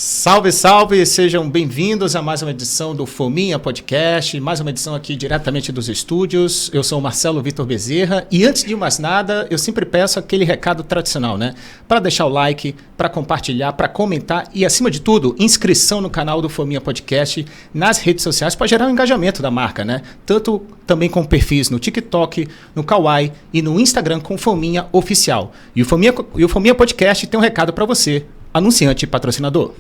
Salve, salve! Sejam bem-vindos a mais uma edição do Fominha Podcast, mais uma edição aqui diretamente dos estúdios. Eu sou o Marcelo Vitor Bezerra e antes de mais nada, eu sempre peço aquele recado tradicional, né? Para deixar o like, para compartilhar, para comentar e, acima de tudo, inscrição no canal do Fominha Podcast nas redes sociais para gerar o engajamento da marca, né? Tanto também com perfis no TikTok, no Kawaii e no Instagram com Fominha Oficial. E o Fominha Podcast tem um recado para você, anunciante e patrocinador.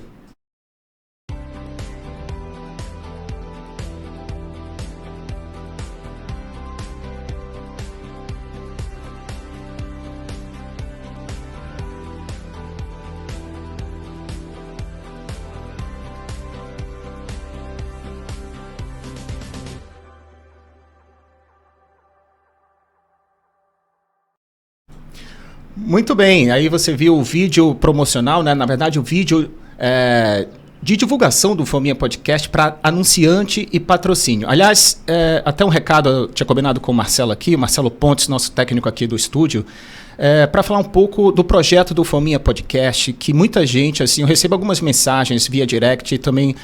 Muito bem, aí você viu o vídeo promocional, né? Na verdade o vídeo de divulgação do Fominha Podcast para anunciante e patrocínio. Aliás, até um recado, eu tinha combinado com o Marcelo aqui, o Marcelo Pontes, nosso técnico aqui do estúdio, para falar um pouco do projeto do Fominha Podcast, que muita gente, assim, eu recebo algumas mensagens via direct e também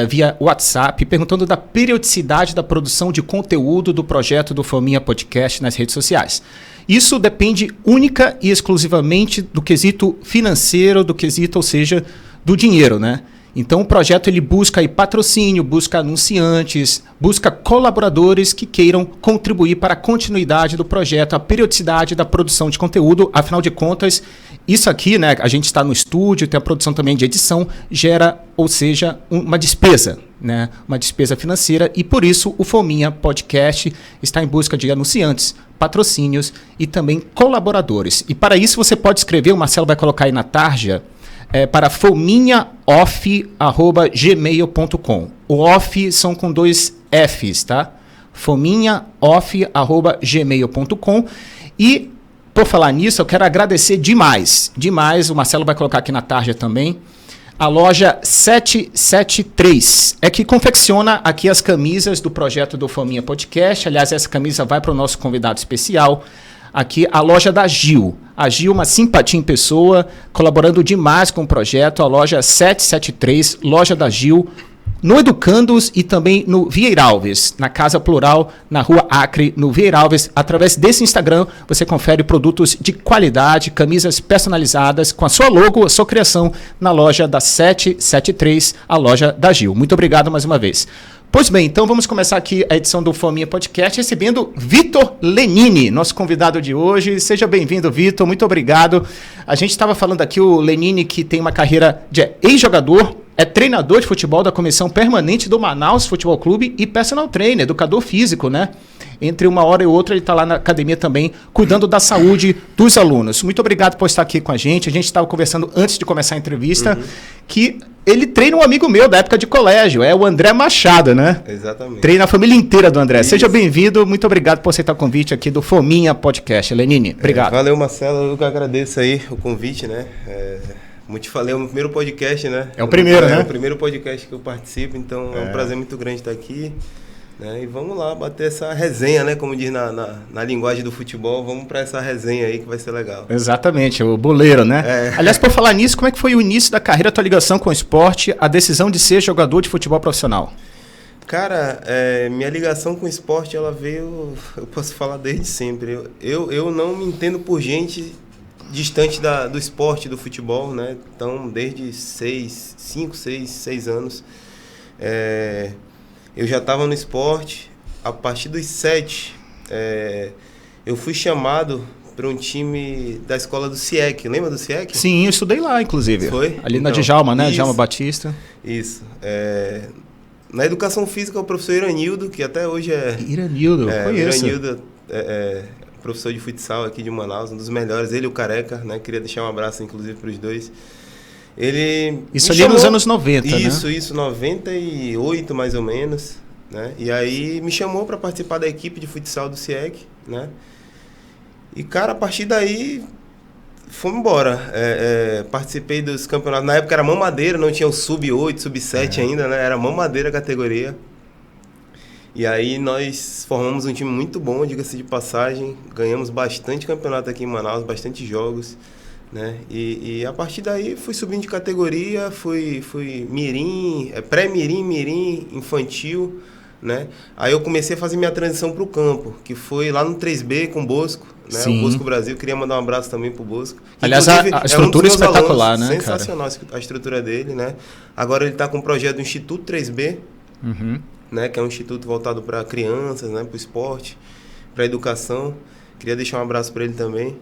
via WhatsApp, perguntando da periodicidade da produção de conteúdo do projeto do Fominha Podcast nas redes sociais. Isso depende única e exclusivamente do quesito financeiro, do quesito, ou seja, do dinheiro, né? Então o projeto ele busca aí patrocínio, busca anunciantes, busca colaboradores que queiram contribuir para a continuidade do projeto, a periodicidade da produção de conteúdo. Afinal de contas, isso aqui, né, a gente está no estúdio, tem a produção também de edição, gera, ou seja, uma despesa, né, uma despesa financeira, e por isso o Fominha Podcast está em busca de anunciantes, patrocínios e também colaboradores. E para isso você pode escrever, o Marcelo vai colocar aí na tarja, para fominhaoff@gmail.com. O off são com 2 Fs, tá? fominhaoff@gmail.com. E, por falar nisso, eu quero agradecer demais, o Marcelo vai colocar aqui na tarja também, a loja 773, que confecciona aqui as camisas do projeto do Fominha Podcast. Aliás, essa camisa vai para o nosso convidado especial, aqui a loja da Gil. A Gil, uma simpatia em pessoa, colaborando demais com o projeto. A loja 773, loja da Gil, no Educandos e também no Vieira Alves, na Casa Plural, na Rua Acre, no Vieira Alves. Através desse Instagram, você confere produtos de qualidade, camisas personalizadas, com a sua logo, a sua criação, na loja da 773, a loja da Gil. Muito obrigado mais uma vez. Pois bem, então vamos começar aqui a edição do Fominha Podcast recebendo Vitor Lenini, nosso convidado de hoje. Seja bem-vindo, Vitor, muito obrigado. A gente estava falando aqui, o Lenini, que tem uma carreira de ex-jogador, é treinador de futebol da comissão permanente do Manaus Futebol Clube e personal trainer, educador físico, né? Entre uma hora e outra ele está lá na academia também, cuidando da saúde dos alunos. Muito obrigado por estar aqui com a gente. A gente estava conversando antes de começar a entrevista, que ele treina um amigo meu da época de colégio, é o André Machado, né? Exatamente. Treina a família inteira do André. Isso. Seja bem-vindo, muito obrigado por aceitar o convite aqui do Fominha Podcast. Lenini, obrigado. Valeu, Marcelo, eu que agradeço aí o convite, né? Como te falei, é o meu primeiro podcast, né? É o primeiro, né? É o primeiro podcast que eu participo, então é um prazer muito grande estar aqui. Né? E vamos lá bater essa resenha, né? Como diz na linguagem do futebol, vamos para essa resenha aí que vai ser legal. Exatamente, o boleiro, né? Aliás, por falar nisso, como é que foi o início da carreira, a tua ligação com o esporte, a decisão de ser jogador de futebol profissional? Cara, minha ligação com o esporte, ela veio, eu posso falar desde sempre. Eu não me entendo por gente distante do esporte, do futebol, né? Então, desde 5, 6 anos, eu já estava no esporte. A partir dos 7, eu fui chamado para um time da escola do CIEC. Lembra do CIEC? Sim, eu estudei lá, inclusive. Foi? Ali na Djalma, né? Djalma Batista. Isso. Na educação física, o professor Iranildo, que até hoje Iranildo, conheço. Iranildo professor de futsal aqui de Manaus, um dos melhores. Ele e o Careca, né? Queria deixar um abraço, inclusive, para os dois. Ele isso ali nos anos 90, isso, né? Isso, 98 mais ou menos, né? E aí me chamou para participar da equipe de futsal do CIEC, né? E, cara, a partir daí, fomos embora. Participei dos campeonatos. Na época era mamadeira, não tinha o sub-8, sub-7 ainda, né? Era mamadeira a categoria. E aí nós formamos um time muito bom, diga-se de passagem. Ganhamos bastante campeonato aqui em Manaus, bastante jogos. né? E a partir daí fui subindo de categoria, fui mirim, pré-mirim, mirim, infantil, né? Aí eu comecei a fazer minha transição para o campo, que foi lá no 3B com o Bosco, né? Sim. O Bosco Brasil, queria mandar um abraço também pro Bosco. Aliás, a estrutura é espetacular, né, cara? Sensacional a estrutura dele, né? Agora ele está com um projeto do Instituto 3B, né? Que é um instituto voltado para crianças, né? Para o esporte, para a educação. Queria deixar um abraço para ele também.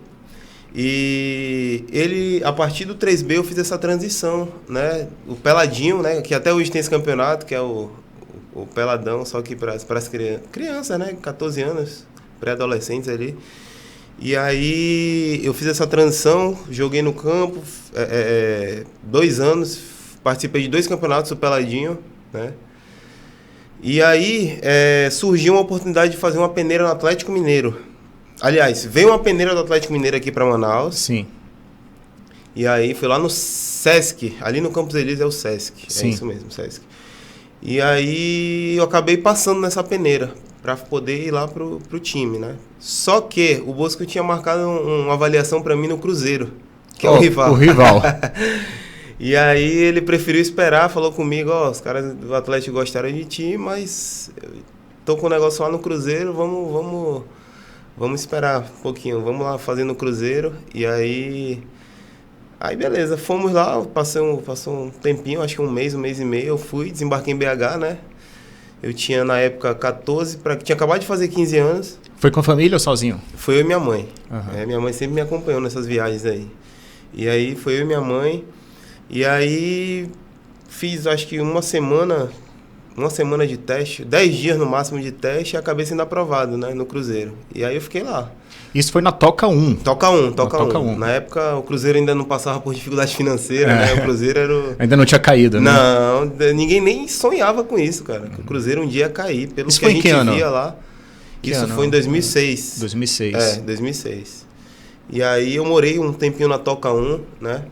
E ele, a partir do 3B, eu fiz essa transição, né? O Peladinho, né? Que até hoje tem esse campeonato, que é o Peladão, só que para as crianças, né? 14 anos, pré-adolescentes ali. E aí eu fiz essa transição, joguei no campo 2 anos, participei de 2 campeonatos do Peladinho, né? E aí surgiu uma oportunidade de fazer uma peneira no Atlético Mineiro. Aliás, veio uma peneira do Atlético Mineiro aqui para Manaus. Sim. E aí fui lá no Sesc, ali no Campos Elíseos é o Sesc. Sim. É isso mesmo, Sesc. E aí eu acabei passando nessa peneira para poder ir lá pro time, né? Só que o Bosco tinha marcado uma avaliação para mim no Cruzeiro, que é o rival. O rival. E aí ele preferiu esperar, falou comigo, os caras do Atlético gostaram de ti, mas eu tô com um negócio lá no Cruzeiro, vamos esperar um pouquinho, vamos lá fazer no Cruzeiro. E aí beleza, fomos lá, passou um tempinho, acho que um mês e meio, eu fui, desembarquei em BH, né? Eu tinha na época 14, tinha acabado de fazer 15 anos. Foi com a família ou sozinho? Foi eu e minha mãe. Uhum. Minha mãe sempre me acompanhou nessas viagens aí. E aí foi eu e minha mãe. E aí fiz acho que uma semana de teste, 10 dias no máximo de teste, e acabei sendo aprovado, né, no Cruzeiro. E aí eu fiquei lá. Isso foi na Toca 1. Toca 1. Na época o Cruzeiro ainda não passava por dificuldade financeira, né? O Cruzeiro era Ainda não tinha caído, né? Não, ninguém nem sonhava com isso, cara. Que o Cruzeiro um dia ia cair, pelo Isso que a gente ano? via lá. Isso foi em 2006. 2006. 2006. E aí eu morei um tempinho na Toca 1, né?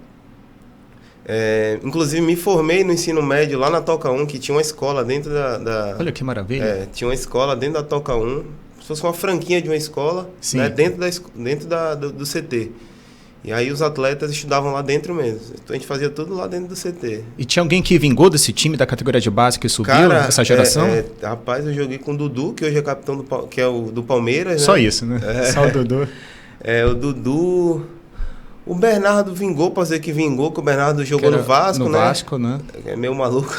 Inclusive me formei no ensino médio lá na Toca 1, que tinha uma escola dentro da... Olha que maravilha. Tinha uma escola dentro da Toca 1, se fosse uma franquinha de uma escola, né, dentro do CT. E aí os atletas estudavam lá dentro mesmo. Então a gente fazia tudo lá dentro do CT. E tinha alguém que vingou desse time da categoria de base que subiu, cara, essa geração? Rapaz, eu joguei com o Dudu, que hoje é capitão que é o do Palmeiras. Só né? isso, né? Só o Dudu. O Dudu... O Bernardo vingou, pode dizer que vingou, que o Bernardo jogou no Vasco, no né? Vasco, né? É meio maluco.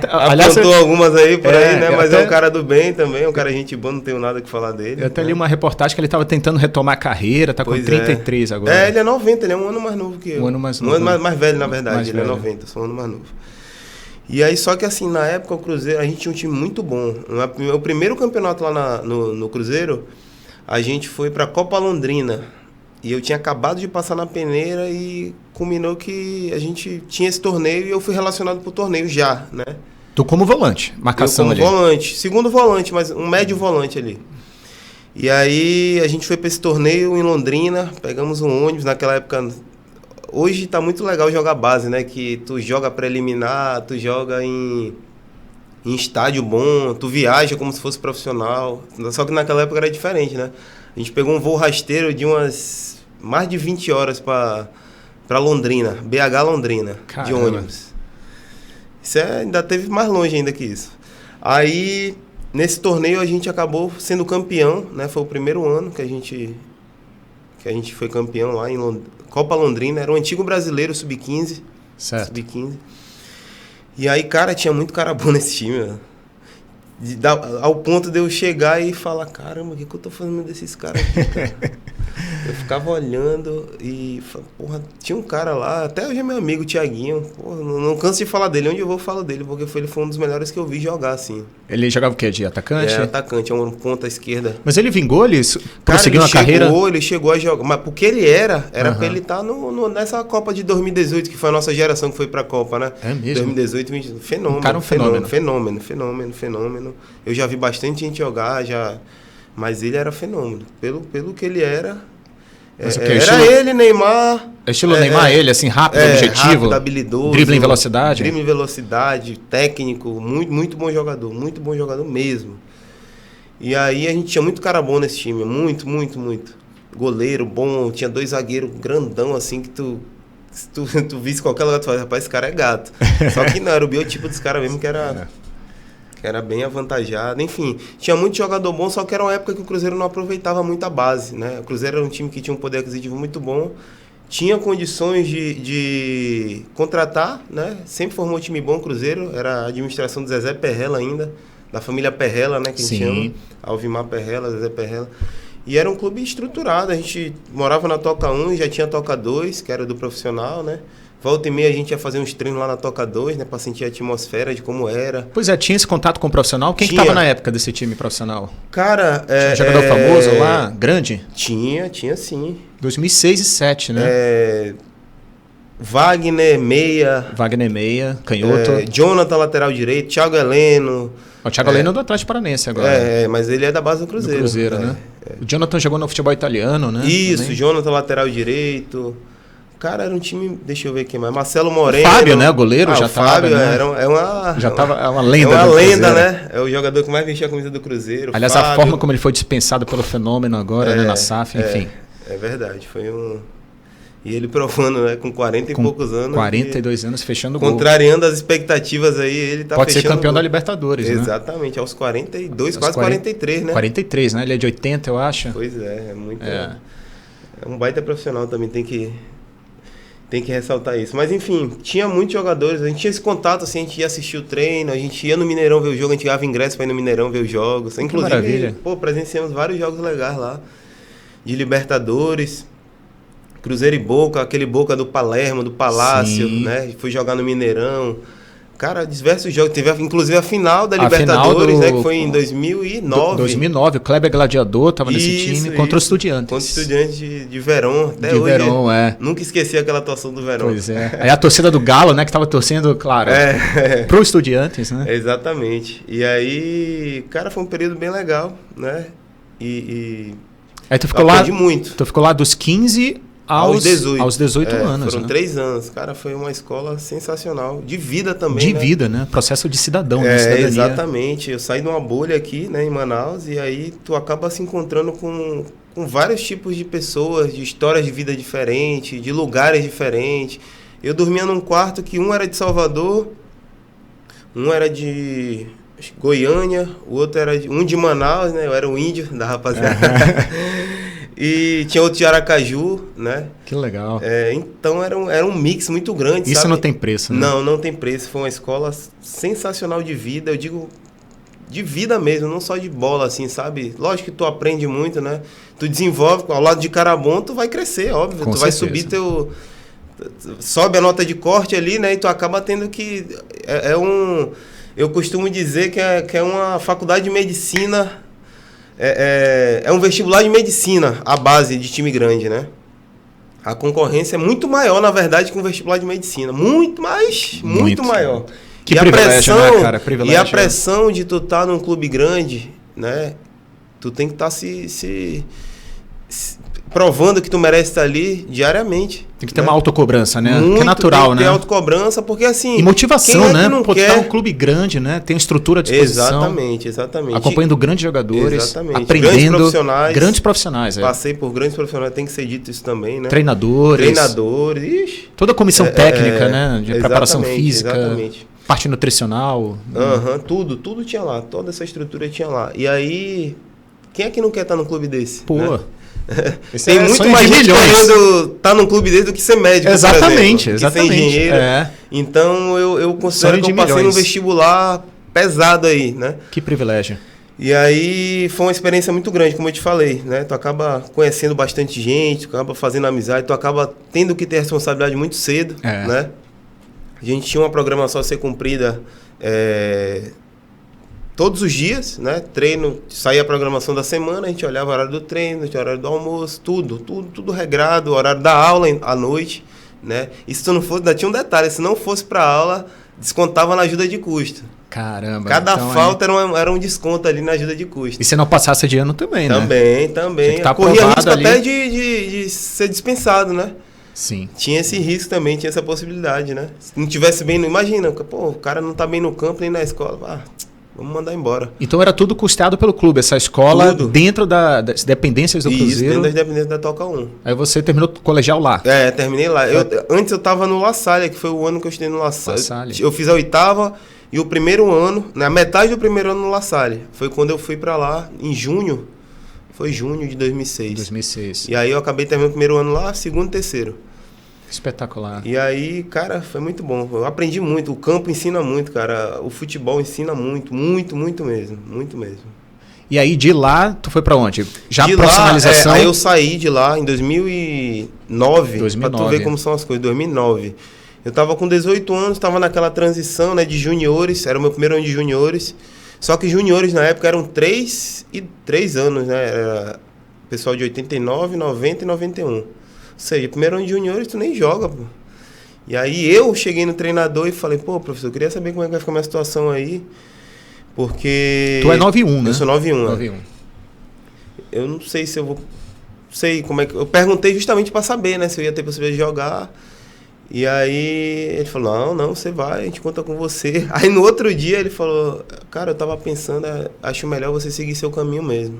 Aliás, apontou algumas aí por aí, né? Mas até... é um cara do bem também, um cara gente boa, não tenho nada que falar dele. Eu até li uma reportagem que ele estava tentando retomar a carreira, tá com 33 agora. Ele é 90, ele é um ano mais novo que eu. Um ano mais novo. Um ano mais velho, na verdade, mais ele velho. É 90, sou um ano mais novo. E aí, só que assim, na época o Cruzeiro, a gente tinha um time muito bom. O primeiro campeonato lá no Cruzeiro, a gente foi pra Copa Londrina. E eu tinha acabado de passar na peneira e culminou que a gente tinha esse torneio e eu fui relacionado pro torneio já, né? Tu como volante, marcação ali. Eu como volante, segundo volante, mas um médio volante ali. E aí a gente foi para esse torneio em Londrina, pegamos um ônibus naquela época. Hoje tá muito legal jogar base, né? Que tu joga preliminar, tu joga em estádio bom, tu viaja como se fosse profissional. Só que naquela época era diferente, né? A gente pegou um voo rasteiro de mais de 20 horas para Londrina, BH Londrina, Caramba. De ônibus. Isso ainda teve mais longe ainda que isso. Aí, nesse torneio, a gente acabou sendo campeão, né? Foi o primeiro ano que a gente foi campeão lá em Copa Londrina. Era o antigo brasileiro, Sub-15. Certo. Sub-15. E aí, cara, tinha muito cara bom nesse time, né? Ao ponto de eu chegar e falar, caramba, o que eu tô fazendo desses caras aqui, cara? Eu ficava olhando e, porra, tinha um cara lá, até hoje é meu amigo, o Thiaguinho, porra, não canso de falar dele, onde eu vou eu falo dele, porque ele foi um dos melhores que eu vi jogar, assim. Ele jogava o quê? De atacante? Atacante, é um ponta esquerda. Mas ele vingou, ele prosseguiu na carreira? Ele chegou a jogar, mas porque ele era pra ele estar nessa Copa de 2018, que foi a nossa geração que foi pra Copa, né? É mesmo? 2018, fenômeno. Um cara, um fenômeno. Eu já vi bastante gente jogar, mas ele era fenômeno. Pelo que ele era. Era ele, Neymar. Estilo Neymar, ele, assim, rápido, objetivo. Rápido, habilidoso. Drible em velocidade. Drible em velocidade, técnico, muito bom jogador mesmo. E aí a gente tinha muito cara bom nesse time, muito. goleiro bom, tinha 2 zagueiros grandão, assim, que se tu visse qualquer lugar, tu fala, rapaz, esse cara é gato. Só que não, era o biotipo dos caras mesmo, que era bem avantajado. Enfim, tinha muito jogador bom, só que era uma época que o Cruzeiro não aproveitava muito a base, né? O Cruzeiro era um time que tinha um poder aquisitivo muito bom, tinha condições de contratar, né? Sempre formou um time bom, o Cruzeiro. Era a administração do Zezé Perrella ainda, da família Perrella, né? Que a gente chama. Alvimar Perrella, Zezé Perrella. E era um clube estruturado. A gente morava na Toca 1 e já tinha Toca 2, que era do profissional, né? Volta e meia a gente ia fazer uns treinos lá na Toca 2, né? Pra sentir a atmosfera de como era. Pois é, tinha esse contato com o profissional? Quem que estava na época desse time profissional? Cara... Tinha jogador famoso lá, grande? Tinha sim. 2006 e 2007, né? Wagner Meia, canhoto. Jonathan, lateral direito, Thiago Heleno. O Thiago Heleno é do Atlético Paranaense agora. Mas ele é da base do Cruzeiro. Do Cruzeiro, né? O Jonathan jogou no futebol italiano, né? Isso, também. Jonathan, lateral direito. Cara, era um time, deixa eu ver quem mais. Marcelo Moreno. O Fábio, né? O goleiro já estava. Fábio, né? É uma lenda. É uma lenda, né? É o jogador que mais vestia a camisa do Cruzeiro. Aliás, Fábio. A forma como ele foi dispensado pelo Fenômeno agora, né? Na SAF, enfim. É verdade, foi um... E ele provando, né? Com 40 e poucos anos. 42 anos, fechando o gol. Contrariando as expectativas aí, ele tá Pode ser campeão da Libertadores, né? Exatamente, aos 42, quase 43, né? 43, né? Ele é de 80, eu acho. Pois é muito... É um baita profissional também, tem que ressaltar isso. Mas enfim, tinha muitos jogadores, a gente tinha esse contato, assim, a gente ia assistir o treino, a gente ia no Mineirão ver o jogo, a gente ganhava ingresso para ir no Mineirão ver os jogos. Inclusive, presenciamos vários jogos legais lá, de Libertadores, Cruzeiro e Boca, aquele Boca do Palermo, do Palácio, né? Fui jogar no Mineirão. Cara, diversos jogos. Teve, inclusive, a final da Libertadores, né? Que foi em 2009. 2009, o Kleber Gladiador estava nesse time contra o Estudiantes. Contra o Estudiantes de Verón. Até de hoje. Verón, Nunca esqueci aquela atuação do Verón. Pois é. Aí a torcida do Galo, né? Que estava torcendo, claro, pro Estudiantes, né? Exatamente. E aí, cara, foi um período bem legal, né? Aí tu ficou lá... muito. Tu ficou lá dos 15... Aos 18 anos. Foram 3 anos. Cara, foi uma escola sensacional. De vida também, De vida, né? Processo de cidadão, de cidadania. Exatamente. Eu saí de uma bolha aqui, né, em Manaus, e aí tu acaba se encontrando com vários tipos de pessoas, de histórias de vida diferentes, de lugares diferentes. Eu dormia num quarto que um era de Salvador, um era de Goiânia, o outro era um de Manaus, né? Eu era o índio da rapaziada. E tinha outro de Aracaju, né? Que legal. Então era um mix muito grande, Isso sabe? Não tem preço, né? Não tem preço. Foi uma escola sensacional de vida. Eu digo de vida mesmo, não só de bola, assim, sabe? Lógico que tu aprende muito, né? Tu desenvolve, ao lado de cara bom, tu vai crescer, óbvio. Com tu certeza. Vai subir sobe a nota de corte ali, né? E tu acaba tendo que... Eu costumo dizer que é uma faculdade de medicina... É um vestibular de medicina, a base de time grande, né? A concorrência é muito maior, na verdade, que um vestibular de medicina. Muito maior. Que privilégio, né, cara? E a pressão de tu estar num clube grande, né? Tu tem que estar provando que tu merece estar ali diariamente. Tem que ter uma autocobrança, né? Muito, que é natural, tem que ter né? autocobrança, porque assim... E motivação, né? Não quer? Tá um clube grande, né? Tem estrutura à disposição. Exatamente. Acompanhando grandes jogadores. Exatamente. Aprendendo. Grandes profissionais. Passei por grandes profissionais, tem que ser dito isso também, né? Treinadores. Ixi. Toda a comissão técnica, né? De preparação física. Exatamente. Parte nutricional. Tudo tinha lá. Toda essa estrutura tinha lá. E aí, quem é que não quer estar num clube desse? Pô... Né? Tem muito mais gente querendo estar num clube desse do que ser médico, exatamente, por exemplo, que ser engenheiro. Então eu considero que eu passei num vestibular pesado aí, né? Que privilégio. E aí foi uma experiência muito grande, como eu te falei, né? Tu acaba conhecendo bastante gente, tu acaba fazendo amizade, tu acaba tendo que ter responsabilidade muito cedo, né? A gente tinha uma programação a ser cumprida todos os dias, né? Treino, saía a programação da semana, a gente olhava o horário do treino, o horário do almoço, tudo regrado, o horário da aula à noite, né? E se tu não fosse, ainda tinha um detalhe, se não fosse pra aula, descontava na ajuda de custo. Caramba. Cada falta era um desconto ali na ajuda de custo. E se não passasse de ano também, né? Também. Corria risco ali até de ser dispensado, né? Sim. Tinha esse risco também, tinha essa possibilidade, né? Se não tivesse bem, imagina, pô, o cara não tá bem no campo nem na escola, vamos mandar embora. Então era tudo custeado pelo clube, essa escola Tudo. dentro das dependências do Isso, Cruzeiro. dentro das dependências da Toca 1. Aí você terminou o colegial lá. Terminei lá. Antes eu estava no La Salle, que foi o ano que eu estudei no La Salle. La Salle. Eu fiz a 8ª e o primeiro ano, na metade do primeiro ano no La Salle. Foi quando eu fui para lá, em junho. Foi junho de 2006. 2006. E aí eu acabei terminando o primeiro ano lá, segundo e terceiro. Espetacular. E aí, cara, foi muito bom. Eu aprendi muito. O campo ensina muito, cara. O futebol ensina muito, muito, muito mesmo. Muito mesmo. E aí, de lá, tu foi pra onde? Já de profissionalização? Lá, aí eu saí de lá em 2009. 2009. Pra tu ver como são as coisas. 2009. Eu tava com 18 anos, tava naquela transição, né, de juniores. Era o meu primeiro ano de juniores. Só que juniores, na época, eram 3 anos, né? Era pessoal de 89, 90 e 91. Ou seja, primeiro ano de juniores tu nem joga, pô. E aí eu cheguei no treinador e falei, pô, professor, eu queria saber como é que vai ficar a minha situação aí. Porque... Tu é 9-1, né? Eu sou 9-1. 9-1. Eu não sei se eu vou... Sei como é que... Eu perguntei justamente pra saber, né? Se eu ia ter possibilidade de jogar. E aí ele falou, não, você vai, a gente conta com você. Aí no outro dia ele falou, cara, eu tava pensando, acho melhor você seguir seu caminho mesmo.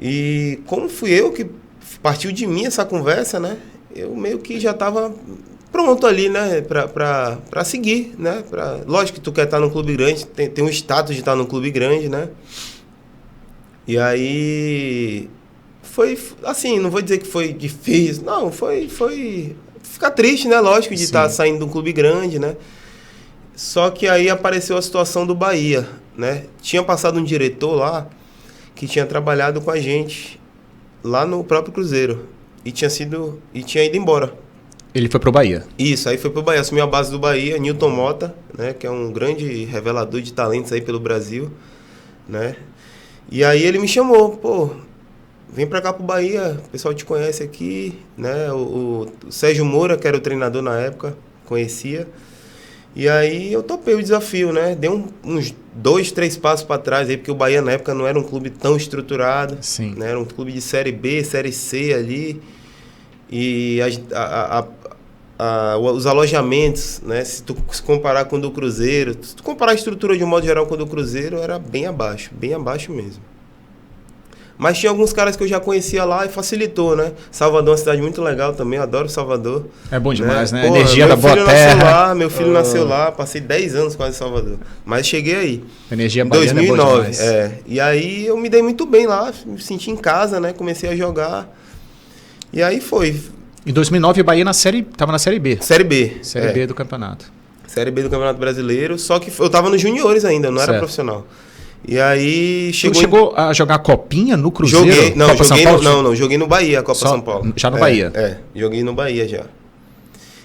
E como fui eu que partiu de mim essa conversa, né? Eu meio que já tava pronto ali, né? Pra seguir, né? Lógico que tu quer estar num clube grande, tem um status de estar num clube grande, né? E aí... Foi assim, não vou dizer que foi difícil, não, foi ficar triste, né? Lógico, de estar saindo de um clube grande, né? Só que aí apareceu a situação do Bahia, né? Tinha passado um diretor lá que tinha trabalhado com a gente lá no próprio Cruzeiro e tinha ido embora. Ele foi pro Bahia. Isso, aí foi pro Bahia, assumiu a base do Bahia, Newton Mota, né? Que é um grande revelador de talentos aí pelo Brasil, né? E aí ele me chamou, pô, vem pra cá pro Bahia, o pessoal te conhece aqui, né? O Sérgio Moura, que era o treinador na época, conhecia. E aí eu topei o desafio, né? Dei uns 2, 3 passos para trás aí, porque o Bahia na época não era um clube tão estruturado. Sim. Né? Era um clube de Série B, Série C ali. E os alojamentos, né? Se tu comparar com o do Cruzeiro, se tu comparar a estrutura de um modo geral com o do Cruzeiro, era bem abaixo mesmo. Mas tinha alguns caras que eu já conhecia lá e facilitou, né? Salvador é uma cidade muito legal também, eu adoro Salvador. É bom demais, né? Pô, Energia da boa terra. Meu filho nasceu lá, passei 10 anos quase em Salvador. Mas cheguei aí. Energia em baiana 2009, é boa demais. E aí eu me dei muito bem lá, me senti em casa, né? Comecei a jogar. E aí foi. Em 2009 o Bahia tava na Série B. Série B. Série B do campeonato. Série B do Campeonato Brasileiro, só que eu tava nos juniores ainda, não era profissional. E aí chegou a jogar copinha no Cruzeiro? Joguei no Bahia, a Copa São Paulo. Já no Bahia? Joguei no Bahia já.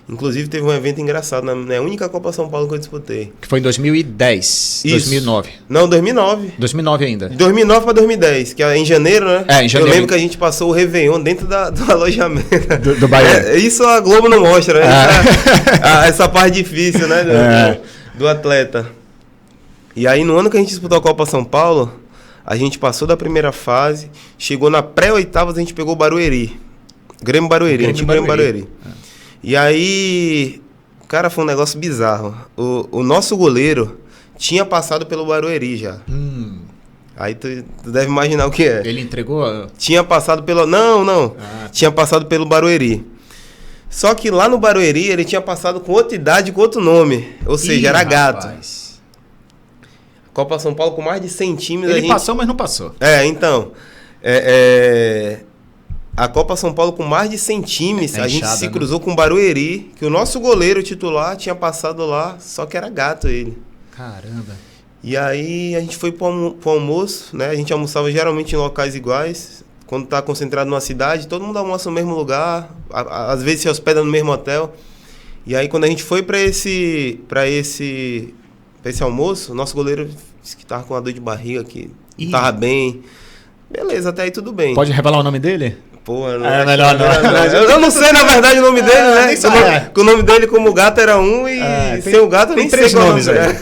Inclusive teve um evento engraçado, na única Copa São Paulo que eu disputei. Que foi em 2010, Isso. 2009. Não, 2009. 2009 ainda. De 2009 para 2010, que é em janeiro, né? Em janeiro. Eu lembro que a gente passou o Réveillon dentro do alojamento. Do Bahia. Isso a Globo não mostra, né? Essa parte difícil, né? Do atleta. E aí, no ano que a gente disputou a Copa São Paulo, a gente passou da primeira fase, chegou na pré-oitavas, a gente pegou o Barueri. Grêmio Barueri, antigo Grêmio Barueri. E aí, cara, foi um negócio bizarro. O nosso goleiro tinha passado pelo Barueri já. Aí tu deve imaginar o que é. Ele entregou? Tinha passado pelo... Não. Tinha passado pelo Barueri. Só que lá no Barueri, ele tinha passado com outra idade, com outro nome. Ou seja, era gato. Copa São Paulo com mais de 100 times. Ele passou, mas não passou. Então. A Copa São Paulo com mais de 100 times, a gente se cruzou com o Barueri, que o nosso goleiro titular tinha passado lá, só que era gato ele. Caramba. E aí a gente foi pro almoço, né? A gente almoçava geralmente em locais iguais. Quando tá concentrado numa cidade, todo mundo almoça no mesmo lugar, às vezes se hospeda no mesmo hotel. E aí quando a gente foi para esse almoço, nosso goleiro disse que tava com uma dor de barriga, que não tava bem. Beleza, até aí tudo bem. Pode revelar o nome dele? Pô, melhor não. Eu não sei, na verdade, o nome dele, né? Que o nome dele como gato era um e sem o gato eu nem sei qual nomes aí.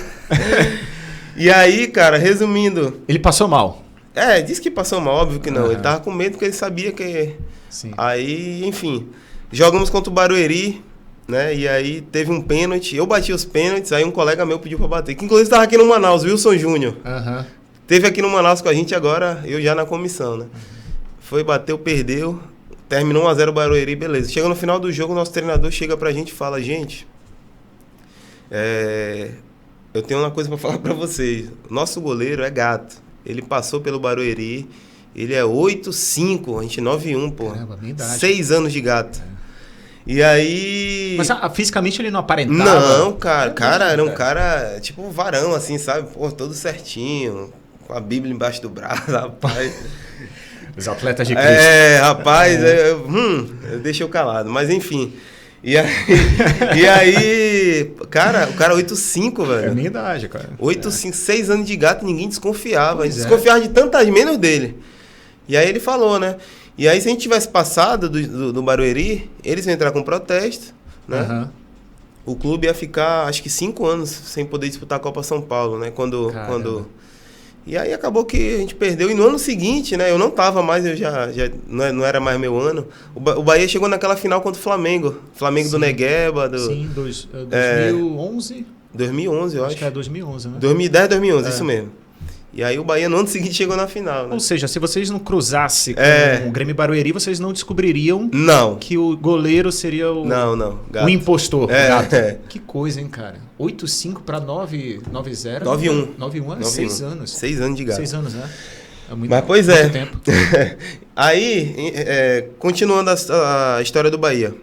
E aí, cara, resumindo... Ele passou mal? Disse que passou mal, óbvio que não. Ele tava com medo porque ele sabia que... Sim. Aí, enfim, jogamos contra o Barueri. né? E aí teve um pênalti, eu bati os pênaltis, aí um colega meu pediu pra bater, que inclusive estava aqui no Manaus, Wilson Júnior. Teve aqui no Manaus com a gente agora, eu já na comissão, né? Foi, bateu, perdeu, terminou 1-0 o Barueri, beleza. Chega no final do jogo, o nosso treinador chega pra gente e fala, gente, eu tenho uma coisa pra falar pra vocês, nosso goleiro é gato, ele passou pelo Barueri, ele é 8'5", a gente 9'1", pô. Caramba, minha idade. 6 anos de gato. E aí... Mas fisicamente ele não aparentava? Não, cara, era um cara tipo um varão, assim, sabe? Pô, todo certinho, com a Bíblia embaixo do braço, rapaz. Os atletas de Cristo. Rapaz, eu deixei eu calado, mas enfim. E aí, cara, o cara 8'5", velho. É a minha idade, cara. 8'5", 6 anos de gato, ninguém desconfiava. Desconfiava de tantas menos dele. E aí ele falou, né? E aí, se a gente tivesse passado do Barueri, eles iam entrar com protesto, né? O clube ia ficar, acho que 5 anos sem poder disputar a Copa São Paulo, né? E aí acabou que a gente perdeu. E no ano seguinte, né? Eu não tava mais, eu já não era mais meu ano. O Bahia chegou naquela final contra o Flamengo. Flamengo do Negueba. Sim, 2011? 2011, eu acho. Acho que é 2011, né? 2010, 2011, isso mesmo. E aí o Bahia no ano seguinte chegou na final, né? Ou seja, se vocês não cruzassem com o Grêmio Barueri, vocês não descobririam que o goleiro seria o gato. O impostor. Gato. Que coisa, hein, cara? 8'5" para 9'0". 9'1". 9'1", 6 anos. 6 anos de gato. 6 anos, né? Mas pois muito tempo. Aí, continuando a história do Bahia.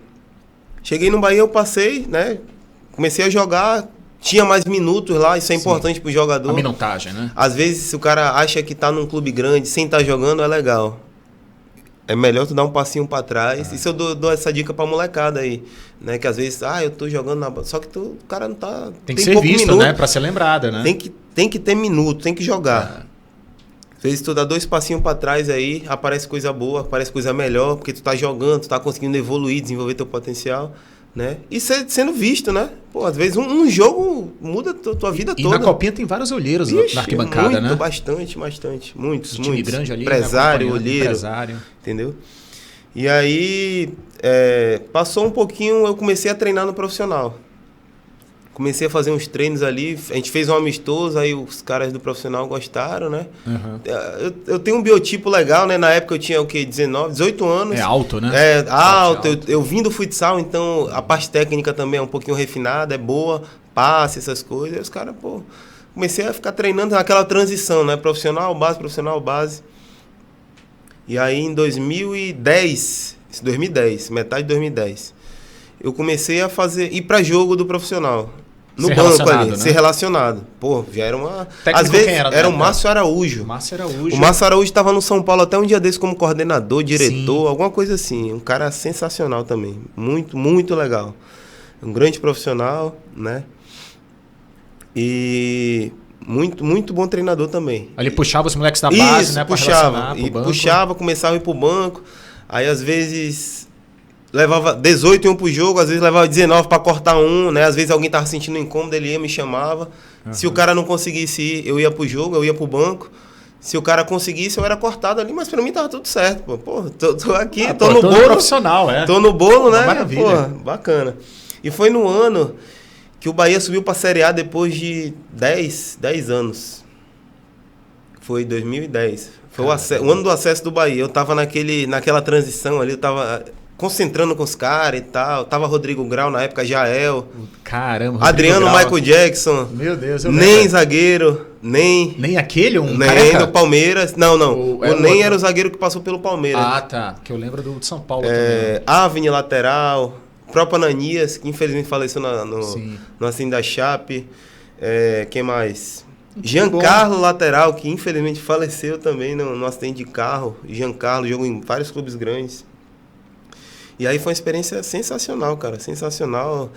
Cheguei no Bahia, eu passei, né? Comecei a jogar... Tinha mais minutos lá, isso é importante pro jogador. A minutagem, né? Às vezes, se o cara acha que tá num clube grande sem estar jogando, é legal. É melhor tu dar um passinho pra trás. Isso eu dou essa dica pra molecada aí, né? Que às vezes, eu tô jogando na... Só que o cara não tá... Tem que ser visto, minuto, né? Pra ser lembrado, né? Tem que ter minuto, tem que jogar. Às vezes tu dá 2 passinhos pra trás aí, aparece coisa boa, aparece coisa melhor, porque tu tá jogando, tu tá conseguindo evoluir, desenvolver teu potencial. Né? E sendo visto, né? Pô, às vezes um jogo muda tua vida toda. E na Copinha tem vários olheiros na arquibancada, né? Bastante. Muitos. Time grande ali, empresário, olheiro. Entendeu? E aí, passou um pouquinho, eu comecei a treinar no profissional. Comecei a fazer uns treinos ali, a gente fez um amistoso, aí os caras do profissional gostaram, né? Eu tenho um biotipo legal, né? Na época eu tinha, 18 anos. É alto, né? Alto. Eu vim do futsal, então a parte técnica também é um pouquinho refinada, é boa, passe, essas coisas. Aí os caras, comecei a ficar treinando naquela transição, né? Profissional, base. E aí em 2010, metade de 2010, eu comecei a ir pra jogo do profissional. No banco ali, né? Ser relacionado. Pô, já era uma... Técnico às vezes era o Márcio Araújo. O Márcio Araújo estava no São Paulo até um dia desse como coordenador, diretor, alguma coisa assim. Um cara sensacional também. Muito, muito legal. Um grande profissional, né? E muito, muito bom treinador também. Ele puxava os moleques da base, né? Puxava, começava a ir pro banco. Aí, às vezes... levava 18 e 1 pro jogo, às vezes levava 19 para cortar um, né? Às vezes alguém tava sentindo incômodo, ele ia, me chamava. Se o cara não conseguisse ir, eu ia pro jogo, eu ia pro banco. Se o cara conseguisse, eu era cortado ali, mas pra mim tava tudo certo, pô. Pô, tô aqui, tô no bolo. Profissional, Tô no bolo, né? Maravilha. Pô, bacana. E foi no ano que o Bahia subiu pra Série A depois de 10 anos. Foi 2010. Foi o ano do acesso do Bahia. Eu tava naquela transição ali, eu tava... concentrando com os caras e tal. Tava Rodrigo Grau na época, Jael. Caramba, Adriano Grau. Michael Jackson. Meu Deus, nem zagueiro, nem aquele, nem do Palmeiras. Não. O nem era o zagueiro que passou pelo Palmeiras. Ah, tá. Que eu lembro do São Paulo também. Avni lateral. Próprio Ananias, que infelizmente faleceu no acidente da Chape. Quem mais? Giancarlo lateral, que infelizmente faleceu também no acidente de carro. Giancarlo jogou em vários clubes grandes. E aí foi uma experiência sensacional, cara. Sensacional.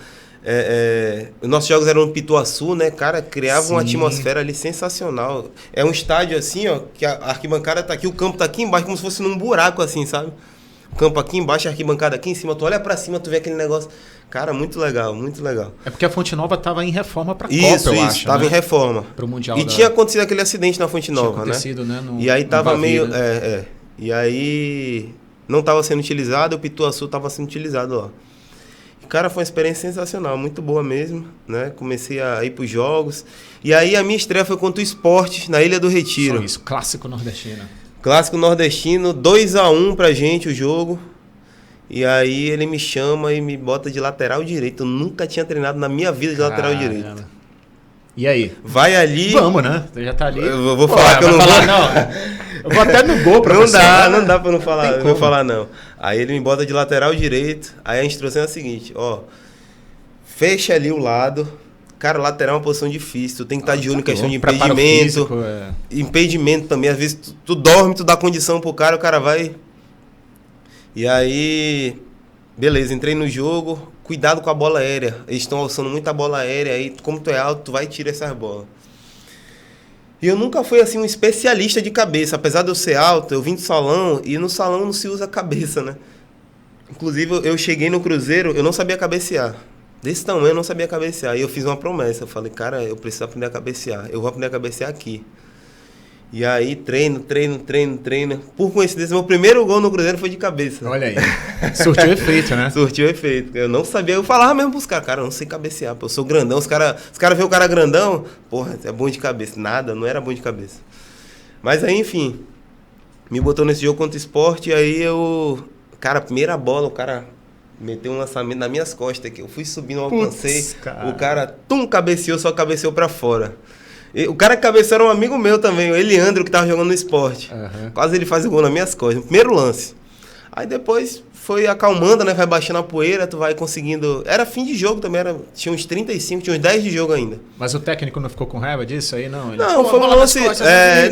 Os nossos jogos eram no Pituaçu, né? Cara, criava uma atmosfera ali sensacional. É um estádio assim, ó, que a arquibancada tá aqui, o campo tá aqui embaixo, como se fosse num buraco assim, sabe? O campo aqui embaixo, a arquibancada aqui em cima. Tu olha pra cima, tu vê aquele negócio. Cara, muito legal, muito legal. É porque a Fonte Nova tava em reforma pra Copa, eu acho. Tava, né? Em reforma. Pro Mundial. E tinha acontecido aquele acidente na Fonte Nova, né? E aí tava meio... E aí... não estava sendo utilizado, o Pituaçu estava sendo utilizado lá. Cara, foi uma experiência sensacional, muito boa mesmo, né? Comecei a ir pros jogos. E aí a minha estreia foi contra o Sport, na Ilha do Retiro. Só isso, clássico nordestino. Clássico nordestino, 2-1 pra gente o jogo. E aí ele me chama e me bota de lateral direito. Eu nunca tinha treinado na minha vida de lateral direito. E aí? Vai ali... Vamos, né? Você já tá ali. Eu vou falar que eu não vou... Eu vou até no gol pra você. Não dá pra não falar, não vou falar não. Aí ele me bota de lateral direito. Aí a instrução é a seguinte, ó. Fecha ali o lado. Cara, lateral é uma posição difícil. Tu tem que estar de olho em questão de impedimento. Físico, impedimento também. Às vezes tu dorme, tu dá condição pro cara, o cara vai... E aí... Beleza, entrei no jogo. Cuidado com a bola aérea. Eles estão alçando muita bola aérea. Aí, como tu é alto, tu vai e tira essas bolas. E eu nunca fui, assim, um especialista de cabeça. Apesar de eu ser alto, eu vim do salão. E no salão não se usa cabeça, né? Inclusive, eu cheguei no Cruzeiro, eu não sabia cabecear. Desse tamanho, eu não sabia cabecear. E eu fiz uma promessa. Eu falei, cara, eu preciso aprender a cabecear. Eu vou aprender a cabecear aqui. E aí, treino. Por coincidência, meu primeiro gol no Cruzeiro foi de cabeça. Olha aí. Surtiu efeito, né? Surtiu efeito. Eu não sabia. Eu falava mesmo pros caras, cara, eu não sei cabecear. Pô, eu sou grandão. Os caras veem o cara grandão, porra, é bom de cabeça. Nada, não era bom de cabeça. Mas aí, enfim, me botou nesse jogo contra o Sport. E aí eu... Cara, primeira bola, o cara meteu um lançamento nas minhas costas aqui. Eu fui subindo, alcancei. O cara, cabeceou, só cabeceou pra fora. O cara que cabeceou era um amigo meu também, o Eliandro, que tava jogando no Sport. Uhum. Quase ele faz o gol nas minhas costas, no primeiro lance. Aí depois foi acalmando, né? Vai baixando a poeira, tu vai conseguindo... Era fim de jogo também, tinha uns 35, tinha uns 10 de jogo ainda. Mas o técnico não ficou com raiva disso aí, não? Não, foi um lance...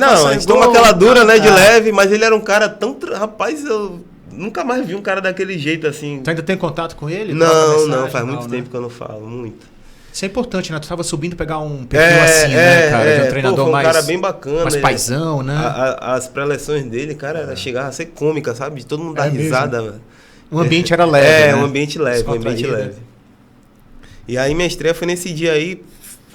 não, a gente toma aquela dura, né, de leve, mas ele era um cara tão... Rapaz, eu nunca mais vi um cara daquele jeito assim. Tu ainda tem contato com ele? Não, faz muito tempo que eu não falo, muito. Isso é importante, né? Tu tava subindo pegar um perfil assim, né, cara? De um treinador foi um mais... cara bem bacana. Mais paizão, né? As pré-eleções dele, cara, chegava a ser cômica, sabe? Todo mundo dá risada. Mesmo. O ambiente era leve, né? Um ambiente leve. E aí minha estreia foi nesse dia aí,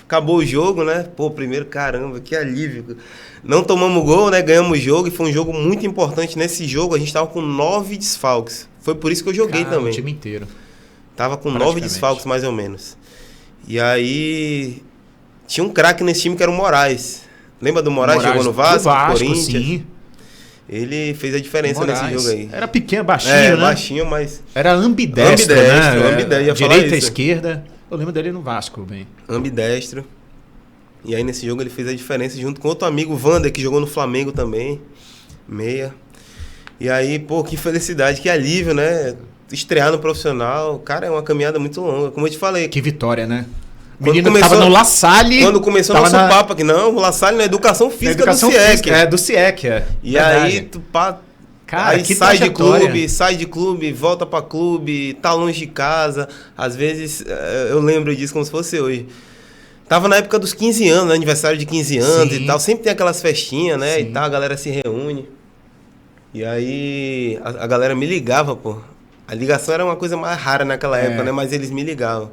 acabou o jogo, né? Pô, primeiro, caramba, que alívio. Não tomamos gol, né? Ganhamos o jogo e foi um jogo muito importante. Nesse jogo a gente tava com 9 desfalques. Foi por isso que eu joguei também. O time inteiro. Tava com 9 desfalques, mais ou menos. E aí, tinha um craque nesse time que era o Moraes. Lembra do Moraes? Jogou no Vasco, Corinthians? Sim. Ele fez a diferença nesse jogo aí. Era pequeno, baixinho, né? Baixinho, mas... Era ambidestro, né? Ambidestro, direita, esquerda. Eu lembro dele no Vasco, bem. Ambidestro. E aí, nesse jogo, ele fez a diferença junto com outro amigo, Wander, que jogou no Flamengo também. Meia. E aí, pô, que felicidade, que alívio, né? Estrear no profissional, cara, é uma caminhada muito longa, como eu te falei. Que vitória, né? O menino tava no La Salle. Quando começou o nosso papo aqui, não, o La Salle na educação física do CIEC. Do CIEC, E aí, tu cara, aí que sai de clube, volta pra clube, tá longe de casa. Às vezes, eu lembro disso como se fosse hoje. Tava na época dos 15 anos, né? Aniversário de 15 anos e tal. Sempre tem aquelas festinhas, né? E tal, a galera se reúne. E aí, a galera me ligava, pô. A ligação era uma coisa mais rara naquela época, né? Mas eles me ligavam.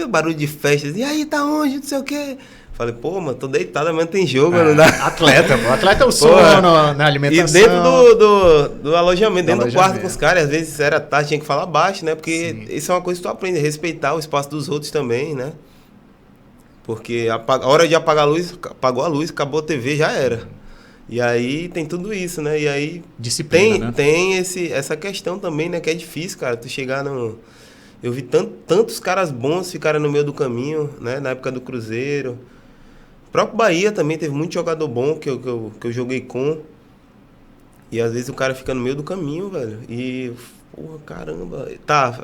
Barulho de festas. E aí, tá onde? Não sei o quê. Falei, pô, mano, tô deitado, amanhã tem jogo. Não dá. Atleta, pô. Atleta é o sono, na alimentação. E dentro do alojamento, dentro do quarto com os caras. Às vezes era tarde, tinha que falar baixo, né? Porque isso é uma coisa que tu aprende, respeitar o espaço dos outros também, né? Porque a hora de apagar a luz, apagou a luz, acabou a TV, já era. E aí tem tudo isso, né? E aí disciplina, tem essa questão também, né? Que é difícil, cara. Tu chegar no... Eu vi tantos caras bons ficarem no meio do caminho, né? Na época do Cruzeiro. O próprio Bahia também teve muito jogador bom que eu joguei com. E às vezes o cara fica no meio do caminho, velho. E, porra, caramba. Tá,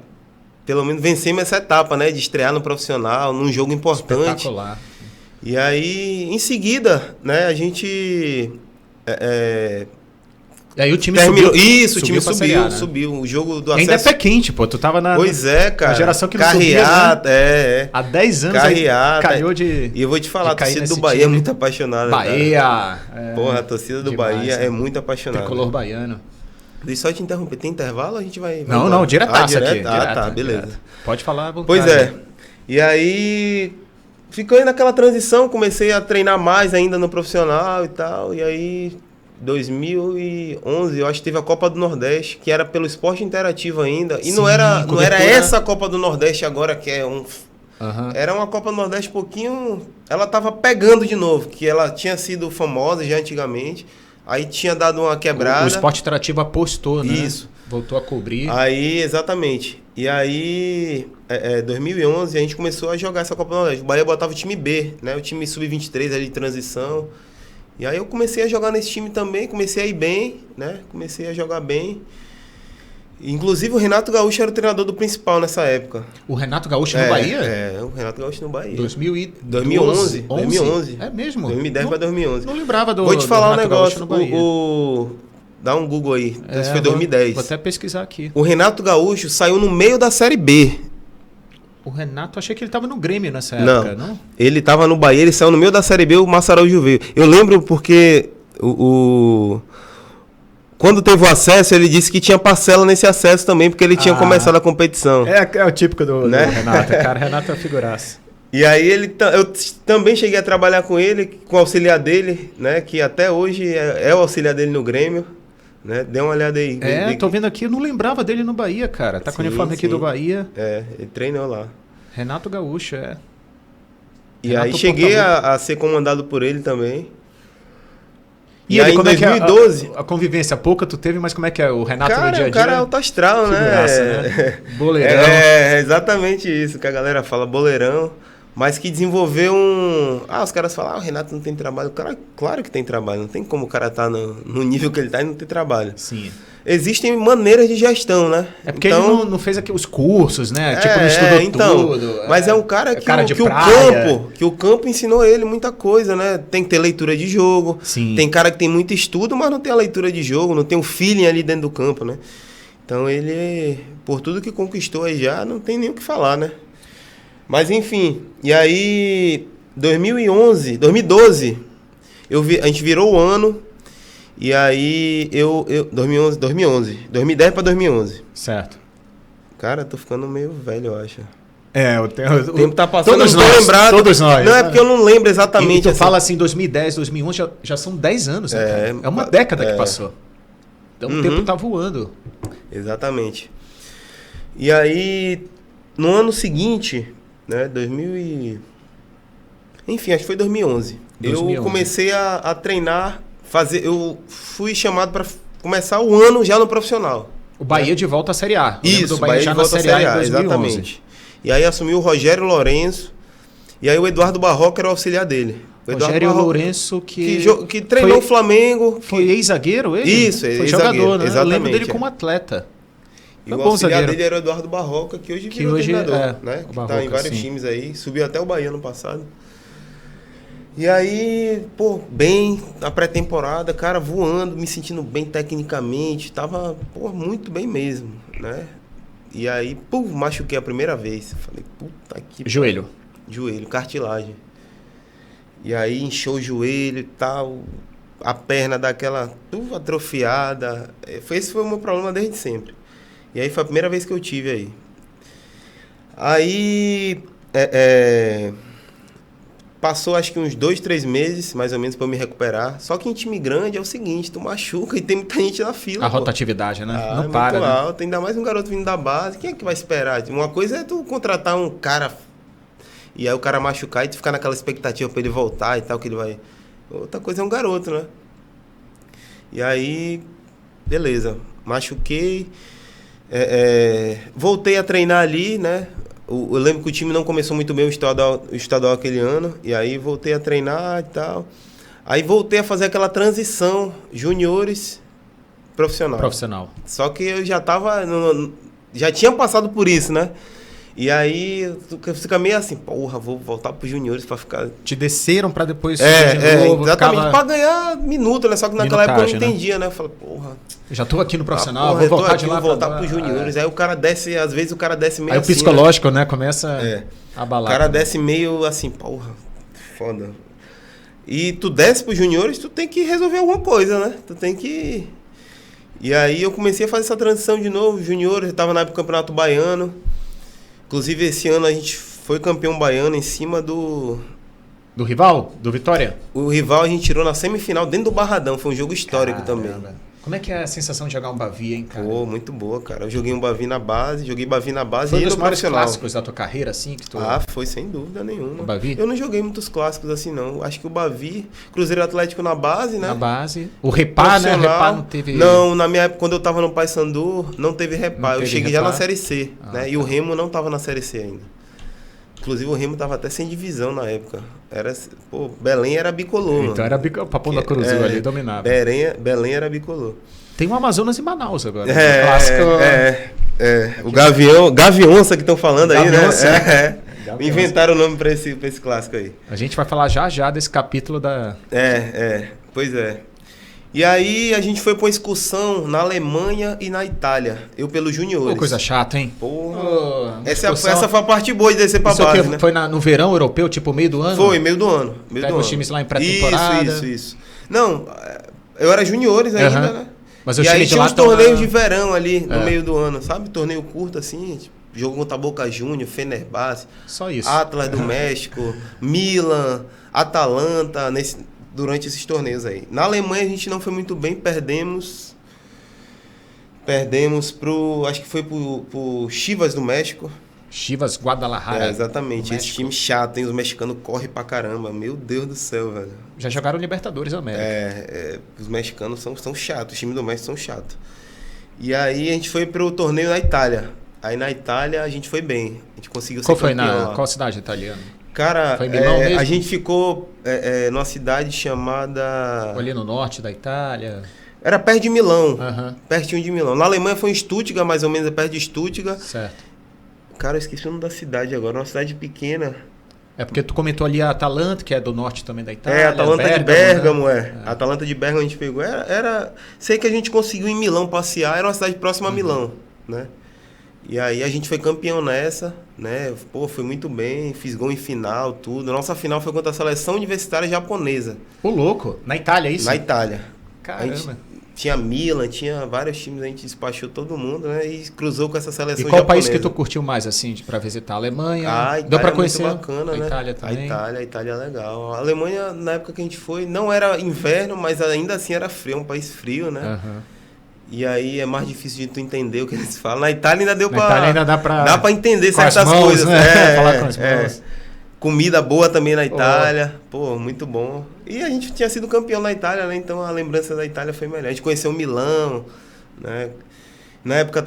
pelo menos vencemos essa etapa, né? De estrear no profissional, num jogo importante. Espetacular. E aí, em seguida, né? A gente... E aí o time subiu. Isso, o time subiu. O jogo do acesso... Ainda é pé quente, pô. Tu tava na cara. geração que não subia, né? Há 10 anos calhou de... E eu vou te falar, a torcida do Bahia é muito apaixonada. Bahia. Porra, a torcida do Bahia é muito apaixonada. Tricolor baiano. Deixa eu só te interromper. Tem intervalo ou a gente vai... Não, diretaço aqui. Tá, beleza. Direto. Pode falar à vontade. Pois é. E aí... Ficou aí naquela transição, comecei a treinar mais ainda no profissional e tal. E aí... 2011, eu acho que teve a Copa do Nordeste, que era pelo Esporte Interativo ainda. E Sim, não era cobertura. essa Copa do Nordeste agora, que é um... Aham. Era uma Copa do Nordeste um pouquinho... Ela tava pegando de novo, que ela tinha sido famosa já antigamente. Aí tinha dado uma quebrada. O Esporte Interativo apostou, né? Isso. Voltou a cobrir. Aí, exatamente. E aí, 2011, a gente começou a jogar essa Copa do Nordeste. O Bahia botava o time B, né? O time sub-23 ali de transição. E aí eu comecei a jogar nesse time também, comecei a ir bem, né? Comecei a jogar bem. Inclusive o Renato Gaúcho era o treinador do principal nessa época. O Renato Gaúcho no Bahia? O Renato Gaúcho no Bahia. 2011. 2011. É mesmo? 2010 para 2011. Não lembrava do Vou te falar um Renato negócio. Gaúcho no Bahia. Dá um Google aí. Esse foi 2010. Vou até pesquisar aqui. O Renato Gaúcho saiu no meio da Série B. O Renato, achei que ele estava no Grêmio nessa época, não? Ele estava no Bahia, ele saiu no meio da Série B, o Márcio Araújo veio. Eu lembro porque quando teve o acesso, ele disse que tinha parcela nesse acesso também, porque ele tinha começado a competição. É o típico do Né? Renato. Cara, Renato é figuraça. E aí eu também cheguei a trabalhar com ele, com o auxiliar dele, né? Que até hoje é o auxiliar dele no Grêmio. Né? Dê uma olhada aí. Tô vendo aqui, eu não lembrava dele no Bahia, cara. Tá com o uniforme aqui do Bahia. Ele treinou lá. Renato Gaúcho, E Renato aí cheguei a ser comandado por ele também. E aí ele, em como 2012... é que a convivência pouca tu teve, mas como é que é o Renato no dia a dia? O cara é alto astral, Figuraça, né? Boleirão. É exatamente isso que a galera fala, boleirão. Mas que desenvolveu os caras falam, o Renato não tem trabalho. O cara, claro que tem trabalho. Não tem como o cara estar no nível que ele está e não ter trabalho. Sim. Existem maneiras de gestão, né? É porque ele não fez aqui os cursos, né? Tipo, não estudou tudo. Mas é um cara que o campo ensinou ele muita coisa, né? Tem que ter leitura de jogo. Sim. Tem cara que tem muito estudo, mas não tem a leitura de jogo, não tem o feeling ali dentro do campo, né? Então ele, por tudo que conquistou aí já, não tem nem o que falar, né? Mas enfim, e aí 2012, a gente virou o ano, e aí 2010 para 2011. Certo. Cara, tô ficando meio velho, eu acho. O tempo tá passando, todos não tô nós, lembrado. Todos nós. Não, é porque eu não lembro exatamente. E tu fala assim, 2010, 2011, já são 10 anos, né, cara? É uma década que passou. Então o tempo tá voando. Exatamente. E aí, no ano seguinte, né, enfim, acho que foi 2011. Eu comecei a treinar, eu fui chamado para começar o ano já no profissional. O Bahia de volta à Série A. Isso, do Bahia já na Série A em 2011. Exatamente. E aí assumiu o Rogério Lourenço, e aí o Eduardo Barroca era o auxiliar dele. Rogério Lourenço que treinou o Flamengo. Foi ex-zagueiro ele? Isso, foi jogador, né? Exatamente. Eu lembro dele como atleta. E o auxiliar dele era o Eduardo Barroca, que hoje virou treinador, né? Que Barroca, tá em vários times aí. Subiu até o Bahia no passado. E aí, bem, na pré-temporada, cara, voando, me sentindo bem tecnicamente. Tava, muito bem mesmo, né? E aí, machuquei a primeira vez. Falei, puta que... Joelho, cartilagem. E aí, inchou o joelho e tal. A perna daquela atrofiada. Esse foi o meu problema desde sempre. E aí foi a primeira vez que eu tive aí. Aí passou acho que uns 2, 3 meses, mais ou menos, para eu me recuperar. Só que em time grande é o seguinte, tu machuca e tem muita gente na fila. A rotatividade, né? Não é para, muito né? alto, ainda mais um garoto vindo da base. Quem é que vai esperar? Uma coisa é tu contratar um cara e aí o cara machucar e tu ficar naquela expectativa para ele voltar e tal, que ele vai... Outra coisa é um garoto, né? E aí, beleza, machuquei... voltei a treinar ali, né? Eu lembro que o time não começou muito bem o estadual aquele ano. E aí voltei a treinar e tal. Aí voltei a fazer aquela transição juniores profissional. Só que eu já tava... já tinha passado por isso, né? E aí tu fica meio assim, vou voltar pros juniores pra ficar... Te desceram pra depois subir de novo, exatamente, ficava... pra ganhar minuto, né? Só que naquela época eu não entendia, né? Eu falei, já tô aqui no profissional, vou voltar de lá vou voltar pros juniores. Aí o cara desce, às vezes o cara desce meio aí assim... Aí o psicológico, né? Começa a abalar. O cara desce meio assim, foda. E tu desce pros juniores, tu tem que resolver alguma coisa, né? Tu tem que... E aí eu comecei a fazer essa transição de novo, juniores, eu tava na época do Campeonato Baiano. Inclusive, esse ano a gente foi campeão baiano em cima do Do rival? Do Vitória? O rival a gente tirou na semifinal dentro do Barradão. Foi um jogo histórico também. Como é que é a sensação de jogar um Bavi, hein, cara? Pô, muito boa, cara. Eu joguei um Bavi na base, joguei Bavi na base foi e um dos no maiores profissional. clássicos da tua carreira, assim? Que tu... Ah, foi sem dúvida nenhuma. O Bavi? Eu não joguei muitos clássicos assim, não. Acho que o Bavi, Cruzeiro Atlético na base, né? Na base. O Repá, né? O Repá não teve... Não, na minha época, quando eu tava no Paysandu, não teve Repá. Eu cheguei Repá. já na Série C, né? Tá. E o Remo não tava na Série C ainda. Inclusive o Remo tava até sem divisão na época. Pô, Belém era bicolor. Então era Papão da Cruzeiro ali, dominava. Belém era bicolor. Tem o Amazonas e Manaus agora. Clássico. O Gavionça que estão falando aí, né? Inventaram o nome pra esse clássico aí. A gente vai falar já desse capítulo da... Pois é. E aí a gente foi pra uma excursão na Alemanha e na Itália. Eu pelos juniores. Pô, coisa chata, hein? Porra. Essa foi a parte boa de descer pra base, né? Foi no verão europeu, tipo meio do ano? Foi, meio do ano. Pega os times lá em pré-temporada. Isso. Não, eu era juniores ainda, né? Mas e aí tinha uns torneios de verão ali no meio do ano, sabe? Torneio curto assim, tipo, jogo contra Boca Juniors, Fenerbahçe. Só isso. Atlas do México, Milan, Atalanta, durante esses torneios aí. Na Alemanha a gente não foi muito bem, perdemos acho que foi pro Chivas do México. Chivas Guadalajara. Exatamente. Esse time chato, hein? Os mexicanos correm pra caramba. Meu Deus do céu, velho. Já jogaram Libertadores América. Os mexicanos são chatos. Os times do México são chatos. E aí a gente foi pro torneio na Itália. Aí na Itália a gente foi bem. A gente conseguiu ser campeão. Qual cidade italiana? Cara, foi em Milão mesmo? A gente ficou numa cidade chamada... Ali no norte da Itália. Era perto de Milão. Pertinho de Milão. Na Alemanha foi em Stuttgart, mais ou menos, perto de Stuttgart. Certo. Cara, eu esqueci o nome da cidade agora. Uma cidade pequena. É porque tu comentou ali a Atalanta, que é do norte também da Itália. Atalanta de Bérgamo, né? Atalanta de Bérgamo a gente pegou. Sei que a gente conseguiu em Milão passear. Era uma cidade próxima a Milão, né? E aí a gente foi campeão nessa, né? Pô, foi muito bem. Fiz gol em final, tudo. Nossa final foi contra a seleção universitária japonesa. Ô, louco. Na Itália, é isso? Na Itália. Caramba. Tinha Milan, tinha vários times, a gente despachou todo mundo, né? E cruzou com essa seleção japonesa. E qual país que tu curtiu mais, assim, pra visitar? A Alemanha? A Itália. Deu pra conhecer? É muito bacana, a né? Itália também? A Itália é legal. A Alemanha, na época que a gente foi, não era inverno, mas ainda assim era frio, um país frio, né? E aí é mais difícil de tu entender o que eles falam. Na Itália ainda deu pra... Na Itália ainda dá pra entender com certas mãos, coisas. Né? Falar com as mãos. Comida boa também na Itália. Pô, muito bom. E a gente tinha sido campeão na Itália, né? Então a lembrança da Itália foi melhor. A gente conheceu Milão, né? Na época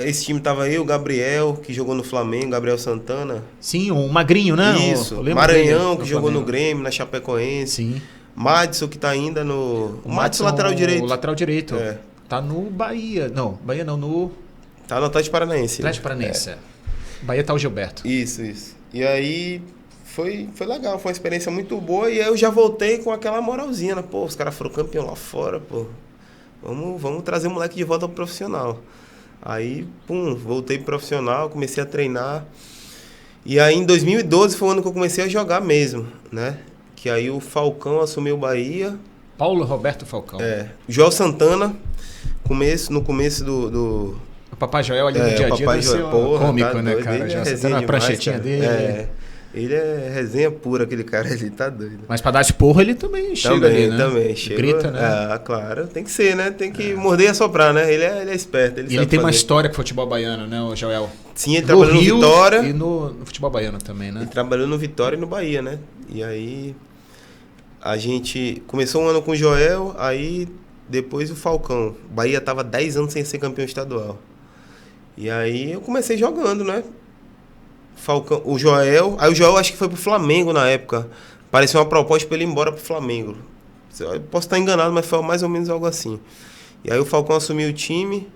esse time tava eu, o Gabriel, que jogou no Flamengo, Gabriel Santana. Sim, o magrinho, né? Isso. Maranhão, que jogou no Grêmio, na Chapecoense. Sim. Madison, que tá ainda no... O Madison, lateral direito. O lateral direito. É. Tá no Bahia. Não, Bahia não, no... Tá no Atlético Paranaense. Atlético Paranaense, Bahia tá o Gilberto. Isso. E aí... Foi legal, foi uma experiência muito boa. E aí eu já voltei com aquela moralzinha, né? Pô, os caras foram campeão lá fora, pô. Vamos trazer o moleque de volta pro profissional. Aí, voltei pro profissional, comecei a treinar. E aí em 2012 foi o ano que eu comecei a jogar mesmo, né? Que aí o Falcão assumiu o Bahia. Paulo Roberto Falcão. Joel Santana, no começo do... O Papai Joel ali no dia a dia deve ser cômico, tá né, doido. cara? Já Santana, na pranchetinha dele. Ele é resenha pura, aquele cara ali, tá doido. Mas pra dar esporro ele também chega ali, né? Também, chega. Grita, né? Claro, tem que ser, né? Tem que morder e assoprar, né? Ele é esperto, ele tem uma história com o futebol baiano, né, o Joel? Sim, ele trabalhou no Vitória. E no futebol baiano também, né? Ele trabalhou no Vitória e no Bahia, né? E aí a gente começou um ano com o Joel, aí depois o Falcão. O Bahia tava 10 anos sem ser campeão estadual. E aí eu comecei jogando, né? Falcão, o Joel acho que foi pro Flamengo na época. Parecia uma proposta pra ele ir embora pro Flamengo. Eu posso estar enganado, mas foi mais ou menos algo assim. E aí o Falcão assumiu o time,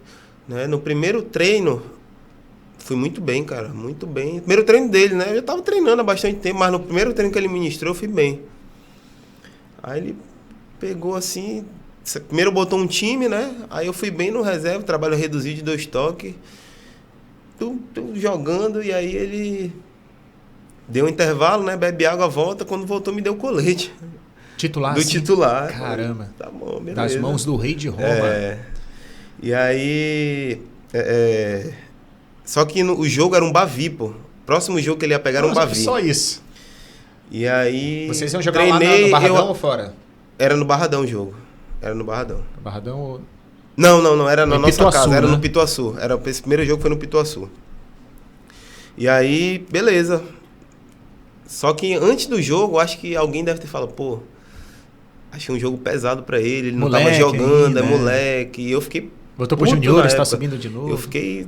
né? No primeiro treino, fui muito bem, cara, muito bem. Primeiro treino dele, né? Eu já tava treinando há bastante tempo, mas no primeiro treino que ele ministrou, eu fui bem. Aí ele pegou assim, primeiro botou um time, né? Aí eu fui bem no reserva, trabalho reduzido de 2 toques. Tô jogando, e aí ele deu um intervalo, né? Bebe água, volta. Quando voltou, me deu o colete. Titular? Do assim? titular. Caramba. Tá bom, beleza. Das mãos do rei de Roma. E aí... Só que o jogo era um Bavi, pô. Próximo jogo que ele ia pegar era um Bavi. Só isso. E aí... Vocês iam jogar lá no Barradão ou fora? Era no Barradão o jogo. Era no Barradão. Barradão ou... Não. Era na nossa Pituaçu, casa. Era né? no Pituaçu. Esse primeiro jogo foi no Pituaçu. E aí, beleza. Só que antes do jogo, acho que alguém deve ter falado, pô, achei um jogo pesado pra ele não tava jogando, ainda, moleque. E eu fiquei... Botou pro Junior, está subindo de novo. Eu fiquei...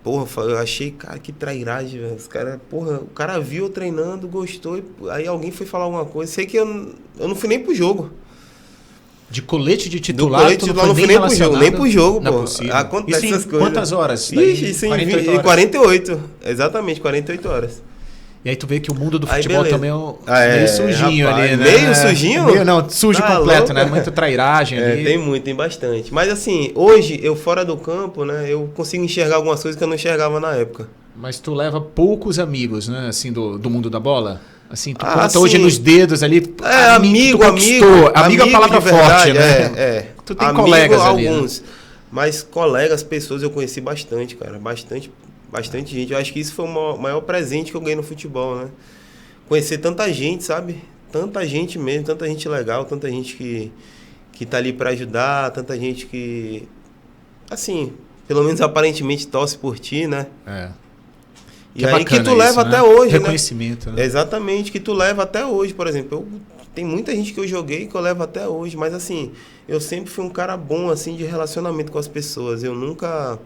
Porra, eu achei, cara, que trairagem, velho. Os cara, porra, o cara viu eu treinando, gostou, aí alguém foi falar alguma coisa. Sei que eu não fui nem pro jogo. De colete de titular, colete de titular não fui nem pro jogo, nem pro jogo, não pô. É possível. Acontece essas coisas. Quantas horas? Isso em 48. Exatamente, 48 horas. E aí tu vê que o mundo do futebol também é meio sujinho, rapaz, ali, né? Meio sujinho? Não, sujo tá completo, louco? né? Muita trairagem ali. Tem bastante. Mas assim, hoje, eu fora do campo, né? Eu consigo enxergar algumas coisas que eu não enxergava na época. Mas tu leva poucos amigos, né? Assim, do mundo da bola? Assim, tu conta assim, hoje nos dedos ali. Amigo é a palavra forte, né? Tu tem colegas ali, alguns. Né? Mas colegas, pessoas eu conheci bastante, cara. Bastante gente. Eu acho que isso foi o maior presente que eu ganhei no futebol, né? Conhecer tanta gente, sabe? Tanta gente mesmo, tanta gente legal, tanta gente que tá ali pra ajudar, tanta gente que, assim, pelo menos aparentemente torce por ti, né? E aí que tu leva até hoje, né? Reconhecimento, né? Exatamente, que tu leva até hoje, por exemplo. Tem muita gente que eu joguei que eu levo até hoje, mas assim, eu sempre fui um cara bom, assim, de relacionamento com as pessoas. Eu nunca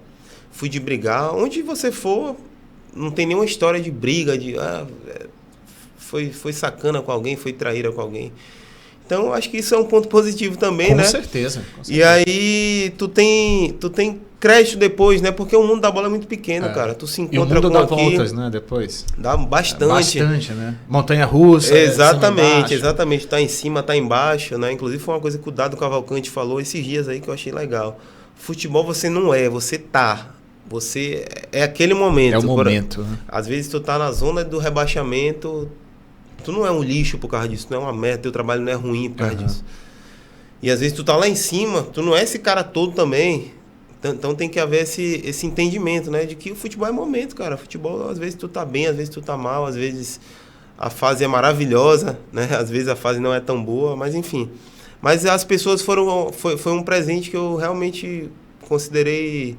fui de brigar. Onde você for, não tem nenhuma história de briga, de foi sacana com alguém, foi traíra com alguém. Então, acho que isso é um ponto positivo também, né? Com certeza. E aí, tu tem crédito depois, né? Porque o mundo da bola é muito pequeno, cara. Tu se encontra e o mundo com dá voltas, né? Depois. Dá bastante. Bastante, né? Montanha-russa. Exatamente. Tá em cima, tá embaixo, né? Inclusive, foi uma coisa que o Dado Cavalcante falou esses dias aí que eu achei legal. Futebol você não é, você tá. Você é aquele momento. É o momento. Né? Às vezes tu tá na zona do rebaixamento, tu não é um lixo por causa disso, tu não é uma merda, teu trabalho não é ruim por causa disso. E às vezes tu tá lá em cima, tu não é esse cara todo também. Então tem que haver esse entendimento, né? De que o futebol é momento, cara. Futebol, às vezes tu tá bem, às vezes tu tá mal, às vezes a fase é maravilhosa, né? Às vezes a fase não é tão boa, mas enfim. Mas as pessoas foi um presente que eu realmente considerei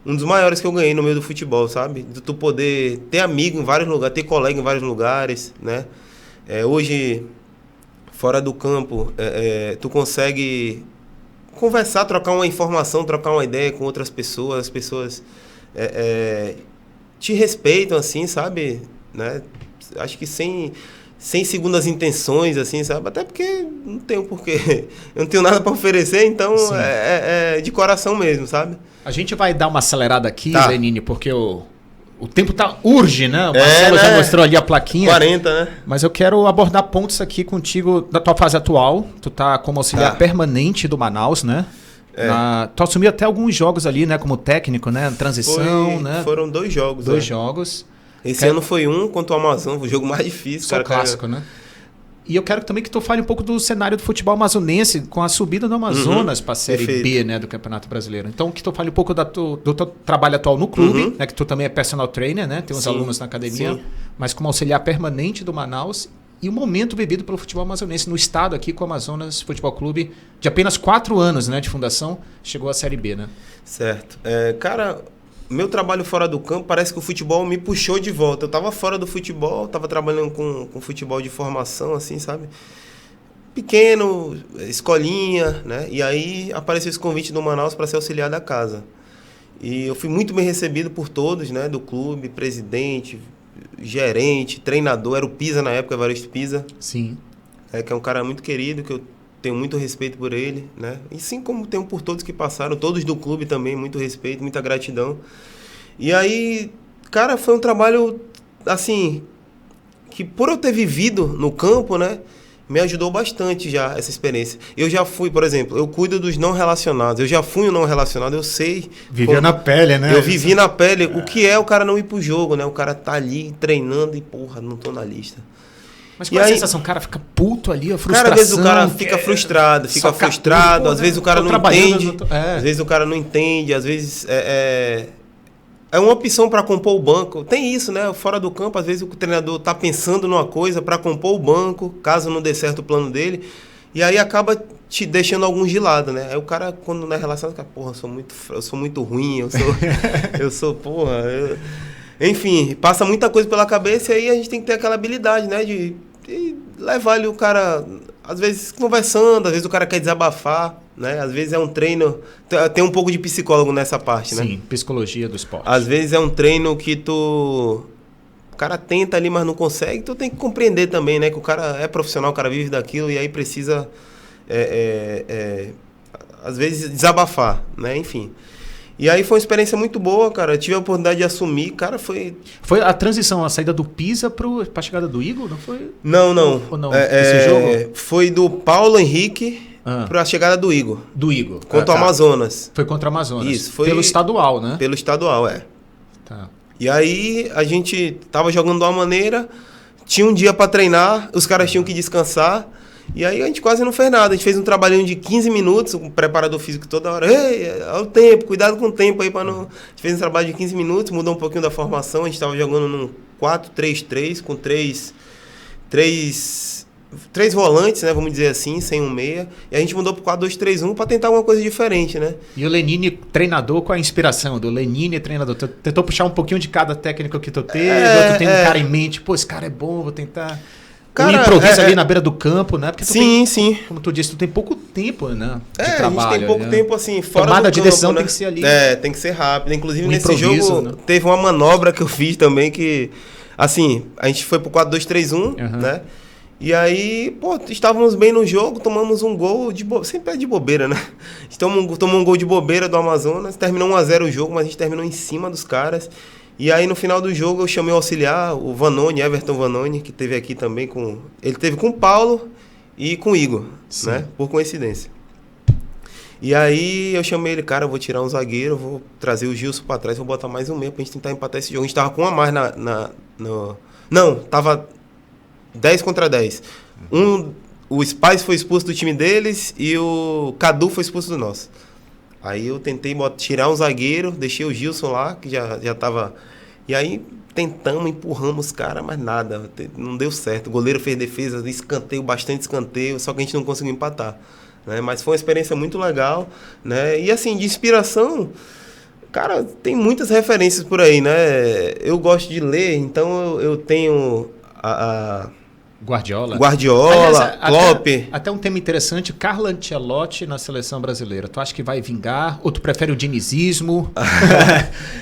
um dos maiores que eu ganhei no meio do futebol, sabe? De tu poder ter amigo em vários lugares, ter colega em vários lugares, né? Hoje, fora do campo, tu consegue conversar, trocar uma informação, trocar uma ideia com outras pessoas. As pessoas te respeitam, assim, sabe? Né? Acho que sem segundas intenções, assim, sabe? Até porque não tenho porquê. Eu não tenho nada para oferecer, então é de coração mesmo, sabe? A gente vai dar uma acelerada aqui, Lenine, porque o tempo urge, né? O Marcelo já mostrou ali a plaquinha. 40, né? Mas eu quero abordar pontos aqui contigo da tua fase atual. Tu tá como auxiliar permanente do Manaus, né? Tu assumiu até alguns jogos ali, né? Como técnico, né? Transição, né? Foram 2 jogos. 2 jogos. Esse ano foi contra o Amazon, o jogo mais difícil. Só clássico, né? E eu quero também que tu fale um pouco do cenário do futebol amazonense, com a subida do Amazonas para a Série B, né, do Campeonato Brasileiro. Então, que tu fale um pouco do teu trabalho atual no clube, né, que tu também é personal trainer, né, tem uns alunos na academia, mas como auxiliar permanente do Manaus, e o momento vivido pelo futebol amazonense no estado aqui com o Amazonas Futebol Clube, de apenas 4 anos, né, de fundação, chegou à Série B, né? Certo. Cara, meu trabalho fora do campo, parece que o futebol me puxou de volta. Eu tava fora do futebol, tava trabalhando com futebol de formação, assim, sabe? Pequeno, escolinha, né? E aí apareceu esse convite do Manaus para ser auxiliar da casa. E eu fui muito bem recebido por todos, né? Do clube, presidente, gerente, treinador. Era o Pisa na época, Evaristo Pisa. Sim. Que é um cara muito querido, que eu tenho muito respeito por ele, né? E sim como tenho por todos que passaram, todos do clube também, muito respeito, muita gratidão. E aí, cara, foi um trabalho, assim, que por eu ter vivido no campo, né, me ajudou bastante já essa experiência. Eu já fui, por exemplo, eu cuido dos não relacionados, eu já fui um não relacionado, eu sei... Viveu na pele, né? Eu vivi na pele o que é o cara não ir pro jogo, né? O cara tá ali treinando e, porra, não tô na lista. Mas qual é a sensação? O cara fica puto ali, a frustração... Cara, às vezes o cara fica frustrado, às vezes o cara não entende, às vezes o cara não entende, às vezes... é uma opção para compor o banco. Tem isso, né? Fora do campo, às vezes o treinador tá pensando numa coisa para compor o banco, caso não dê certo o plano dele, e aí acaba te deixando alguns de lado, né? Aí o cara, quando na relação, fica, porra, eu sou muito ruim, eu sou, porra... Enfim, passa muita coisa pela cabeça e aí a gente tem que ter aquela habilidade, né? De levar ali o cara, às vezes conversando, às vezes o cara quer desabafar, né? Às vezes é um treino... Tem um pouco de psicólogo nessa parte, né? Sim, psicologia do esporte. Às vezes é um treino que o cara tenta ali, mas não consegue. Tu tem que compreender também, né? Que o cara é profissional, o cara vive daquilo e aí precisa, às vezes, desabafar, né? Enfim. E aí foi uma experiência muito boa, cara. Eu tive a oportunidade de assumir, cara, foi... Foi a transição, a saída do Pisa para a chegada do Igor, não foi? Não. Ou não? Esse jogo? Foi do Paulo Henrique para a chegada do Igor. Do Igor. Contra o Amazonas. Foi contra o Amazonas. Isso. Foi pelo estadual, né? Pelo estadual, Tá. E aí a gente tava jogando de uma maneira, tinha um dia para treinar, os caras tinham que descansar. E aí a gente quase não fez nada. A gente fez um trabalhinho de 15 minutos, um preparador físico toda hora. Ei, olha o tempo, cuidado com o tempo aí para não... A gente fez um trabalho de 15 minutos, mudou um pouquinho da formação. A gente estava jogando num 4-3-3, com três volantes, né? Vamos dizer assim, sem um meia. E a gente mudou pro 4-2-3-1 para tentar alguma coisa diferente, né? E o Lenine, treinador, com a inspiração do Lenine, treinador? Tu tentou puxar um pouquinho de cada técnico que tu teve, ou tu tem um cara em mente, pô, esse cara é bom, vou tentar... Cara, improviso ali na beira do campo, né? Porque sim. Como tu disse, tu tem pouco tempo, né? De trabalho, a gente tem pouco tempo, assim, fora tomada do de campo, decisão, né? tem que ser ali. Tem que ser rápido. Inclusive, nesse jogo, né? Teve uma manobra que eu fiz também que... Assim, a gente foi pro 4-2-3-1, né? E aí, pô, estávamos bem no jogo, tomamos um gol sempre é de bobeira, né? A gente tomou um gol de bobeira do Amazonas, terminou 1-0 o jogo, mas a gente terminou em cima dos caras. E aí, no final do jogo, eu chamei o auxiliar, o Vanoni, Everton Vanoni, que teve aqui também com... Ele teve com o Paulo e com o Igor, né? Por coincidência. E aí, eu chamei ele, cara, eu vou tirar um zagueiro, vou trazer o Gilson pra trás, vou botar mais um meio pra gente tentar empatar esse jogo. A gente tava com um a mais Não, tava 10 contra 10. O Spice foi expulso do time deles e o Cadu foi expulso do nosso. Aí eu tentei tirar um zagueiro, deixei o Gilson lá, que já tava... E aí tentamos, empurramos os caras, mas nada, não deu certo. O goleiro fez defesa, bastante escanteio, só que a gente não conseguiu empatar, né? Mas foi uma experiência muito legal, né? E assim, de inspiração, cara, tem muitas referências por aí, né? Eu gosto de ler, então eu tenho Guardiola, aliás, Klopp. Até um tema interessante, Carlo Ancelotti na seleção brasileira. Tu acha que vai vingar? Ou tu prefere o dinizismo?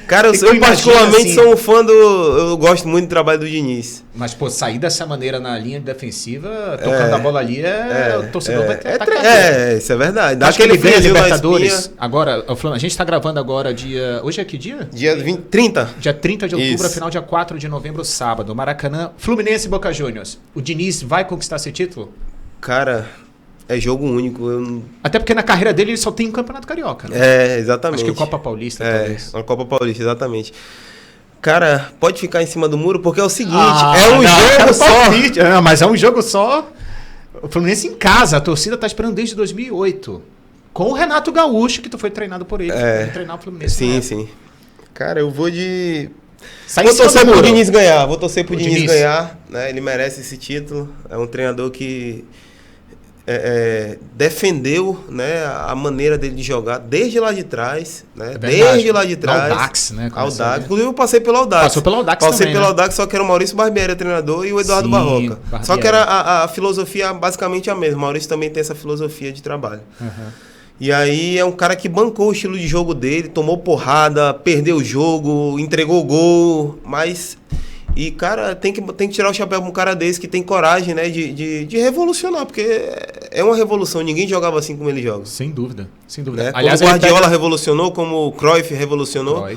Cara, eu particularmente assim, sou um fã eu gosto muito do trabalho do Diniz. Mas, pô, sair dessa maneira na linha defensiva, tocando a bola ali, o torcedor vai ter isso é verdade. Dá aquele ganha Libertadores. Agora, a gente tá gravando agora dia... Hoje é que dia? Dia 30. Dia 30 de outubro, afinal dia 4 de novembro, sábado. Maracanã, Fluminense e Boca Juniors. O Diniz vai conquistar esse título? Cara, é jogo único. Até porque na carreira dele ele só tem um Campeonato Carioca, né? Exatamente. Acho que o Copa Paulista, talvez. A Copa Paulista, exatamente. Cara, pode ficar em cima do muro, porque é o seguinte, jogo só. Mas é um jogo só. O Fluminense em casa, a torcida tá esperando desde 2008. Com o Renato Gaúcho, que tu foi treinado por ele. Treinar o Fluminense. Sim. Cara, eu vou de... Vou torcer pro Diniz ganhar. Ganhar, né? Ele merece esse título. É um treinador que defendeu, né, a maneira dele de jogar desde lá de trás, né? Desde lá de trás. Audax, né? Audax. Inclusive eu passei pelo Audax. Passou pelo Audax Passei também, pelo né? Audax, só que era o Maurício Barbieri treinador e o Eduardo Barroca. Só que era a filosofia basicamente a mesma. O Maurício também tem essa filosofia de trabalho. E aí é um cara que bancou o estilo de jogo dele, tomou porrada, perdeu o jogo, entregou o gol, mas... E, cara, tem que tirar o chapéu pra um cara desse que tem coragem, né, de revolucionar, porque é uma revolução, ninguém jogava assim como ele joga. Sem dúvida. Aliás, como o Guardiola revolucionou, como o Cruyff revolucionou.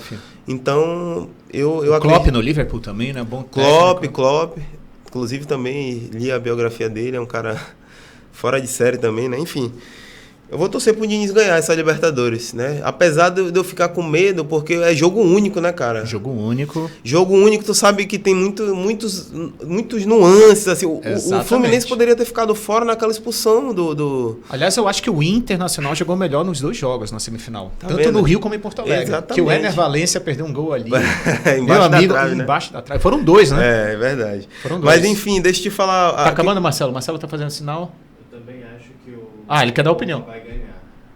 Então, eu acredito... Klopp no Liverpool também, né? Bom Klopp. Inclusive também li a biografia dele, é um cara fora de série também, né? Enfim. Eu vou torcer pro Diniz ganhar essa Libertadores, né? Apesar de eu ficar com medo, porque é jogo único, né, cara? Jogo único. Jogo único, tu sabe que tem muitos nuances, assim. O Fluminense poderia ter ficado fora naquela expulsão do... Aliás, eu acho que o Internacional jogou melhor nos 2 jogos na semifinal. Tá tanto vendo? No Rio como em Porto Alegre. Exatamente. Que o Ener Valencia perdeu um gol ali. embaixo Meu amigo, da trave, né? embaixo da trave. Foram 2, né? É verdade. Foram 2. Mas enfim, deixa eu te falar... Tá acabando, Marcelo? Marcelo tá fazendo sinal? Eu também acho que o... Ele quer dar opinião. Vai ganhar.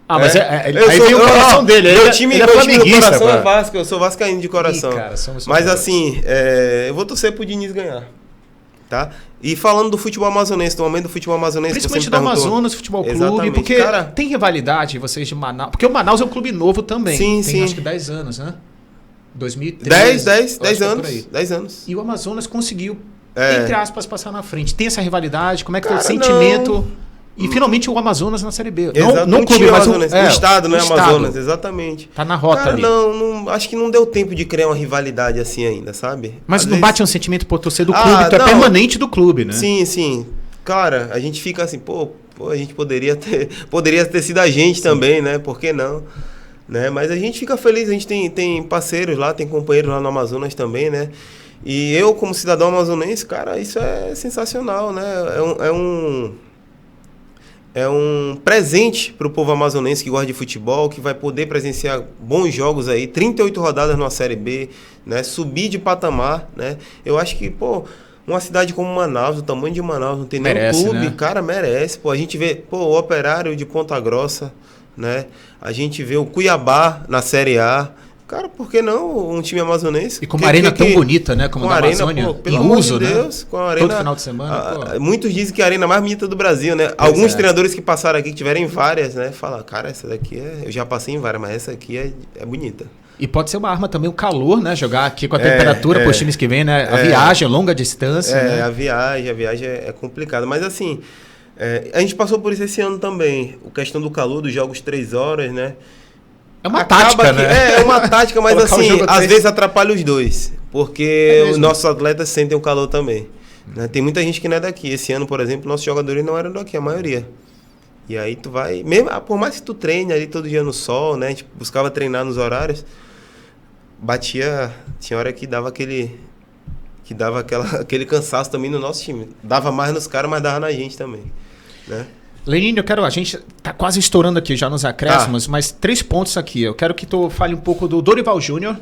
Mas aí sou, vem o coração dele. Meu time do coração cara. é Vasco, eu sou vascaíno de coração. Cara, mas assim, eu vou torcer pro Diniz ganhar. Tá? E falando do futebol amazonense, do momento do futebol amazonense... Principalmente do Amazonas Futebol Clube, exatamente. porque cara, tem rivalidade vocês de Manaus. Porque o Manaus é um clube novo também. Sim, tem sim. acho que 10 anos, né? 2013. 10 anos. 10 anos. E o Amazonas conseguiu, entre aspas, passar na frente. Tem essa rivalidade? Como é que tá o Cara, sentimento? não. E finalmente o Amazonas na Série B. Não clube, mas o estado, né? Estado. Amazonas, exatamente. Tá na rota cara, ali. não, acho que não deu tempo de criar uma rivalidade assim ainda, sabe? Mas Às não vezes... bate um sentimento por torcer do clube, tu é não. permanente do clube, né? Sim, sim. Cara, a gente fica assim, pô, a gente poderia ter sido a gente também, né? Por que não? Né? Mas a gente fica feliz, a gente tem parceiros lá, tem companheiros lá no Amazonas também, né? E eu, como cidadão amazonense, cara, isso é sensacional, né? É um presente para o povo amazonense que gosta de futebol, que vai poder presenciar bons jogos aí, 38 rodadas numa Série B, né? Subir de patamar, né? Eu acho que, uma cidade como Manaus, o tamanho de Manaus, não tem nenhum clube, né? Cara, merece. A gente vê, o Operário de Ponta Grossa, né? A gente vê o Cuiabá na Série A. Cara, por que não um time amazonense? E com uma arena tão bonita, né? Como a da Amazônia. Pelo amor de Deus, com a arena... Todo final de semana, muitos dizem que é a arena mais bonita do Brasil, né? Alguns treinadores que passaram aqui, que tiveram em várias, né? Falam, cara, essa daqui eu já passei em várias, mas essa aqui é bonita. E pode ser uma arma também o calor, né? Jogar aqui com a temperatura para os times que vêm, né? A viagem, a longa distância, né? A viagem é complicada. Mas assim, a gente passou por isso esse ano também. A questão do calor, dos jogos 3 horas, né? É uma tática, né? É uma tática, mas assim, às vezes atrapalha os dois. Porque os nossos atletas sentem o calor também. Né? Tem muita gente que não é daqui. Esse ano, por exemplo, nossos jogadores não eram daqui, a maioria. E aí tu vai... Mesmo, por mais que tu treine ali todo dia no sol, né? A gente buscava treinar nos horários. Tinha hora que dava aquele cansaço também no nosso time. Dava mais nos caras, mas dava na gente também. Né? Lenine, a gente tá quase estourando aqui já nos acréscimos, mas 3 pontos aqui. Eu quero que tu fale um pouco do Dorival Júnior.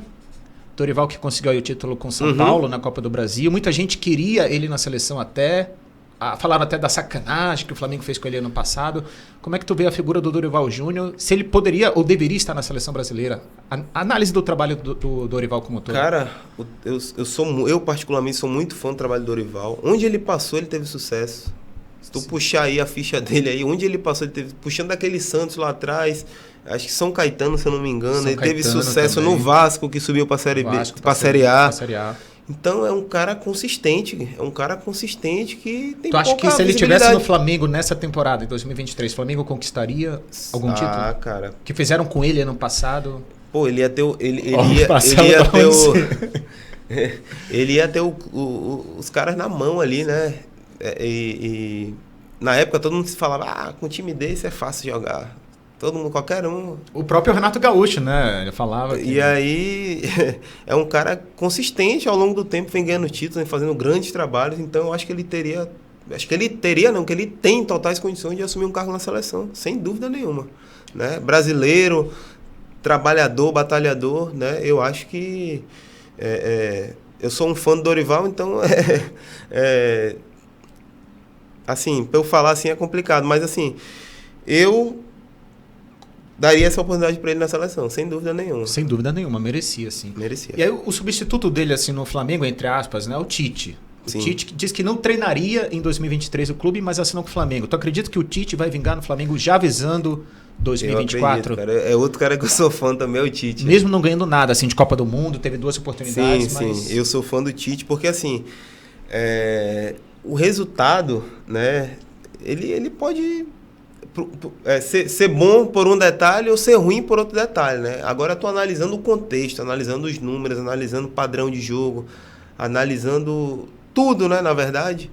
Dorival que conseguiu aí o título com São Paulo na Copa do Brasil. Muita gente queria ele na seleção até. Falaram até da sacanagem que o Flamengo fez com ele ano passado. Como é que tu vê a figura do Dorival Júnior? Se ele poderia ou deveria estar na seleção brasileira? A análise do trabalho do Dorival como todo. Cara, eu particularmente sou muito fã do trabalho do Dorival. Onde ele passou, ele teve sucesso. Se tu puxar aí a ficha dele aí, onde ele passou, ele teve, puxando daquele Santos lá atrás, acho que São Caetano, se eu não me engano, ele teve sucesso também. No Vasco, que subiu para a Série B, para a Série A. Então é um cara consistente, que tem. Tu acha que se ele tivesse no Flamengo nessa temporada, em 2023, o Flamengo conquistaria algum título? Cara. Que fizeram com ele ano passado? Ele ia ter ele ia ter os caras na mão ali, né? E na época todo mundo se falava, com um time desse é fácil jogar. Todo mundo, qualquer um. O próprio Renato Gaúcho, né? Ele falava que... E aí, é um cara consistente ao longo do tempo, vem ganhando títulos, fazendo grandes trabalhos. Então, eu acho que ele teria... que ele tem totais condições de assumir um cargo na seleção, sem dúvida nenhuma. Né? Brasileiro, trabalhador, batalhador, né? Eu acho que... eu sou um fã do Dorival, então... assim, para eu falar assim é complicado, mas assim, eu... daria essa oportunidade para ele na seleção, sem dúvida nenhuma. Sem dúvida nenhuma, merecia, sim. Merecia. E aí o substituto dele, assim, no Flamengo, entre aspas, né, o Tite. O Sim. Tite diz que não treinaria em 2023 o clube, mas assinou com o Flamengo. Tu acredita que o Tite vai vingar no Flamengo já visando 2024? Eu acredito, cara. É outro cara que eu sou fã também, é o Tite. Mesmo não ganhando nada, assim, de Copa do Mundo, teve 2 oportunidades, sim, sim. Eu sou fã do Tite, porque assim, o resultado, né, ele pode... ser bom por um detalhe ou ser ruim por outro detalhe, né? Agora eu tô analisando o contexto, analisando os números, analisando o padrão de jogo, analisando tudo, né? Na verdade,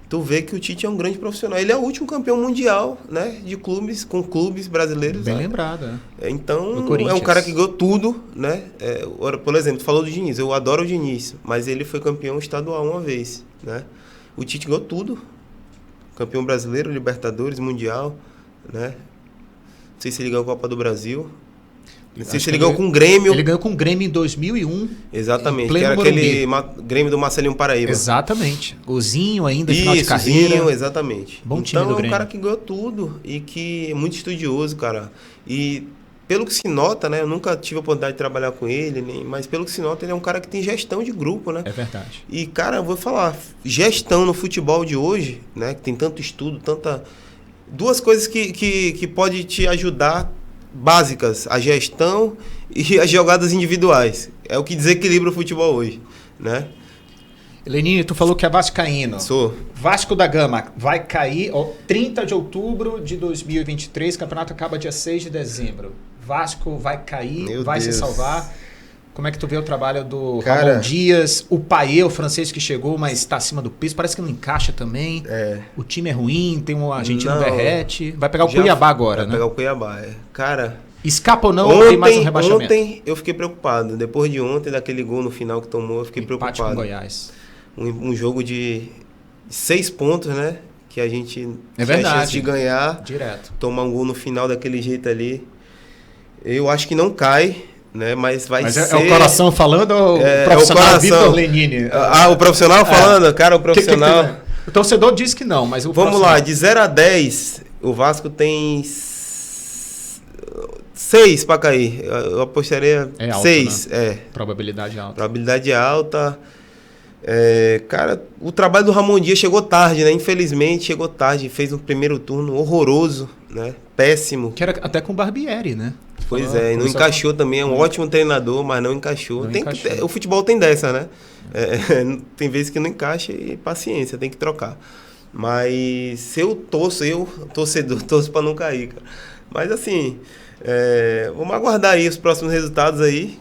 tu vê que o Tite é um grande profissional. Ele é o último campeão mundial, né, de clubes, com clubes brasileiros. Bem lembrado, Então, é um cara que ganhou tudo, né? Por exemplo, tu falou do Diniz, eu adoro o Diniz, mas ele foi campeão estadual uma vez, né? O Tite ganhou tudo. Campeão brasileiro, Libertadores, Mundial, né? Não sei se ele ganhou a Copa do Brasil. Não sei se ele ganhou com o Grêmio. Ele ganhou com o Grêmio em 2001. Exatamente, que era aquele Grêmio do Marcelinho Paraíba. Exatamente. O Zinho ainda, final de carreira. Zinho, exatamente. Bom time do Grêmio. Grêmio. É um cara que ganhou tudo e que é muito estudioso, cara. E pelo que se nota, né? Eu nunca tive a oportunidade de trabalhar com ele, mas pelo que se nota, ele é um cara que tem gestão de grupo, né? É verdade. E, cara, eu vou falar, gestão no futebol de hoje, né? Que tem tanto estudo, tanta... Duas coisas que pode te ajudar, básicas, a gestão e as jogadas individuais. É o que desequilibra o futebol hoje, né? Lenine, tu falou que é vascaíno. Sou. Vasco da Gama vai cair 30 de outubro de 2023, o campeonato acaba dia 6 de dezembro. Vasco vai cair, Meu vai Deus. se salvar. Como é que tu vê o trabalho do Cara, Ramon Dias, o Payet, o francês que chegou, mas está acima do peso, parece que não encaixa também. O time é ruim, tem um argentino Verrete. Vai pegar o Cuiabá agora, vai né? pegar o Cuiabá, Cara, escapa ou não, tem mais um rebaixamento. Ontem eu fiquei preocupado. Depois de ontem, daquele gol no final que tomou, eu fiquei Empate preocupado. com Goiás. Um jogo de 6 pontos, né? Que a gente tinha a chance de ganhar. Direto. Tomar um gol no final daquele jeito ali. Eu acho que não cai, né? Mas vai ser... É o coração falando ou o profissional Vitor Lenine? O profissional falando? Cara, o profissional... O torcedor diz que não, mas o Vamos lá, de 0 a 10, o Vasco tem 6 para cair. Eu apostaria 6. Né? Probabilidade alta. Probabilidade alta. Cara, o trabalho do Ramon Dias chegou tarde, né? Infelizmente chegou tarde. Fez um primeiro turno horroroso, né? Péssimo. Que era até com o Barbieri, né? Pois é, e não encaixou também. É um ótimo treinador, mas não encaixou. O futebol tem dessa, né? Tem vezes que não encaixa e paciência, tem que trocar. Mas eu torcedor, torço para não cair, cara. Mas assim, vamos aguardar aí os próximos resultados aí,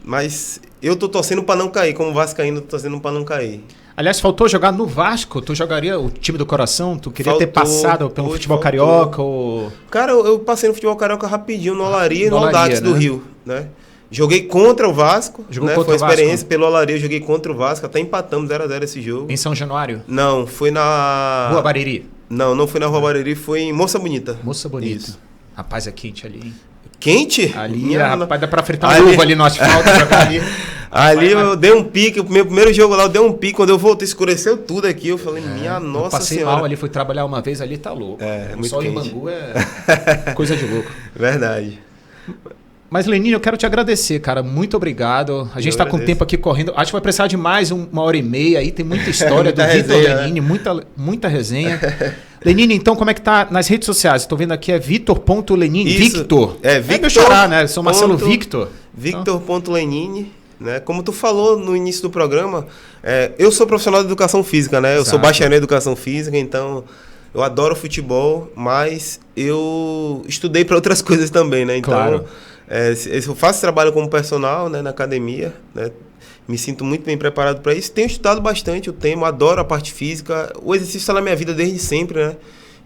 mas eu tô torcendo para não cair, como vascaíno, tô torcendo para não cair. Aliás, faltou jogar no Vasco? Tu jogaria o time do coração? Tu queria ter passado pelo futebol carioca? Ou... Cara, eu passei no futebol carioca rapidinho, no Olaria e no Audax do Rio, né? Joguei contra o Vasco, né? Foi uma experiência pelo Olaria, eu joguei contra o Vasco, até empatamos 0-0 esse jogo. Em São Januário? Não, foi na... Rua Bariri? Não foi na Rua Bariri, foi em Moça Bonita. Moça Bonita. Isso. Rapaz, é quente ali, hein? Quente? Ali, rapaz, dá pra fritar uma uva ali no asfalto, jogar ali. Ali eu dei um pique, o meu primeiro jogo lá eu dei um pique, quando eu voltei escureceu tudo aqui, eu falei, minha nossa eu passei senhora. mal ali, fui trabalhar uma vez ali, tá louco. Muito sol quente. em Bangu é coisa de louco. Verdade. Mas, Lenine, eu quero te agradecer, cara. Muito obrigado. A gente está com o tempo aqui correndo. Acho que vai precisar de mais 1h30 aí. Tem muita história do Vitor Lenine, né? muita resenha. Lenine, então, como é que tá nas redes sociais? Estou vendo aqui, é Vitor.Lenine. Victor. Victor. Meu xará, né? Sou Marcelo Victor. Victor.Lenine. Né? Como tu falou no início do programa, eu sou profissional de educação física, né? Eu sou bacharel em educação física, então eu adoro futebol, mas eu estudei para outras coisas também, né? Então, claro. Eu faço trabalho como personal, né, na academia, né? Me sinto muito bem preparado para isso. Tenho estudado bastante o tema, adoro a parte física. O exercício está na minha vida desde sempre, né?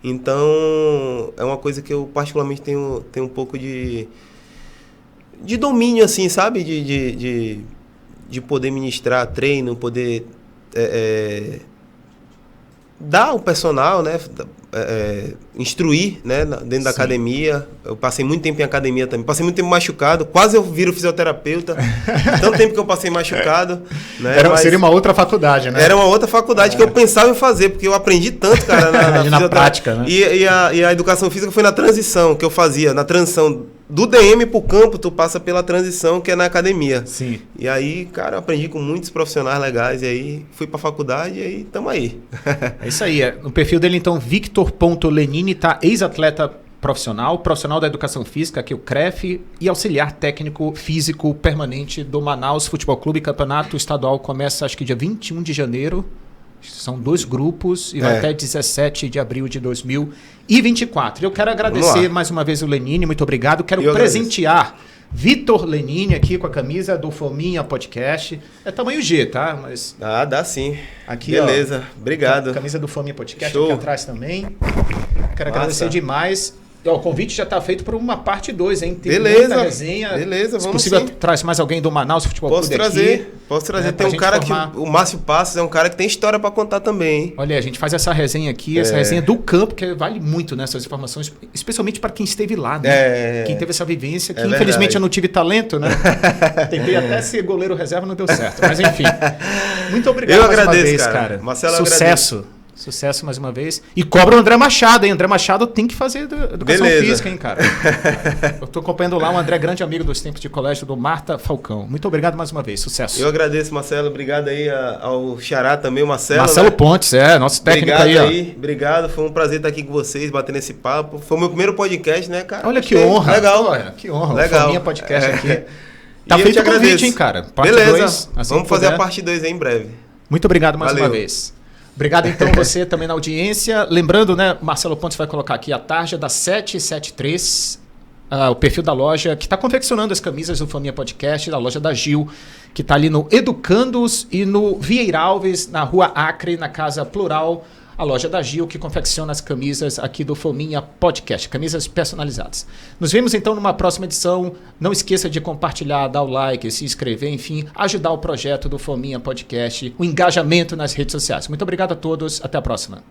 Então, é uma coisa que eu particularmente tenho um pouco de domínio, assim, sabe? De poder ministrar treino, poder dar o personal, né? Instruir, né? Dentro da academia. Eu passei muito tempo em academia também. Passei muito tempo machucado. Quase eu viro fisioterapeuta. Tanto tempo que eu passei machucado. Né? Seria uma outra faculdade, né? Era uma outra faculdade que eu pensava em fazer, porque eu aprendi tanto, cara, na prática, né? E a educação física foi na transição que eu fazia. Na transição do DM pro campo, tu passa pela transição que é na academia. Sim. E aí, cara, eu aprendi com muitos profissionais legais. E aí, fui pra faculdade e aí, tamo aí. É isso aí. No perfil dele, então, Victor.Lenine, tá? Ex-atleta profissional da educação física, aqui o CREF, e auxiliar técnico físico permanente do Manaus Futebol Clube. Campeonato estadual começa, acho que dia 21 de janeiro. São 2 grupos e vai até 17 de abril de 2024. Eu quero agradecer mais uma vez o Lenine, muito obrigado. Quero presentear Vitor Lenini aqui com a camisa do Fominha Podcast. É tamanho G, tá? Mas dá sim. Aqui, beleza, obrigado. Camisa do Fominha Podcast. Show. Aqui atrás também. Quero agradecer demais. O convite já está feito para uma parte 2, hein? Tem muita resenha. Beleza, vamos. Se possível, sim. Traz mais alguém do Manaus Futebol Clube aqui. Posso trazer. Tem um cara que... O Márcio Passos é um cara que tem história para contar também, hein? Olha, a gente faz essa resenha aqui, essa resenha do campo, que vale muito, né? Essas informações, especialmente para quem esteve lá, né? Quem teve essa vivência, que infelizmente eu não tive talento, né? Tentei até ser goleiro reserva, não deu certo. Mas enfim. Muito obrigado mais uma vez, cara. Marcelo, sucesso. Sucesso mais uma vez. E cobra o André Machado, hein? André Machado tem que fazer educação física, hein, cara? Eu tô acompanhando lá o André, grande amigo dos tempos de colégio, do Marta Falcão. Muito obrigado mais uma vez. Sucesso. Eu agradeço, Marcelo. Obrigado aí ao Xará também, o Marcelo. Marcelo, né? Pontes, nosso técnico aí. Obrigado. Foi um prazer estar aqui com vocês, batendo esse papo. Foi o meu primeiro podcast, né, cara? Olha que honra. Legal. Olha, que honra. Legal. Fominha Podcast aqui. Tá feito o convite, hein, cara? Parte beleza. 2, assim vamos fazer a parte 2 aí em breve. Muito obrigado mais uma vez. Obrigado, então, você também na audiência. Lembrando, né, Marcelo Pontes vai colocar aqui a tarja da 773, o perfil da loja, que está confeccionando as camisas do Fominha Podcast, da loja da Gil, que está ali no Educandos e no Vieira Alves, na Rua Acre, na Casa Plural, a loja da Gil, que confecciona as camisas aqui do Fominha Podcast, camisas personalizadas. Nos vemos, então, numa próxima edição. Não esqueça de compartilhar, dar o like, se inscrever, enfim, ajudar o projeto do Fominha Podcast, o engajamento nas redes sociais. Muito obrigado a todos. Até a próxima.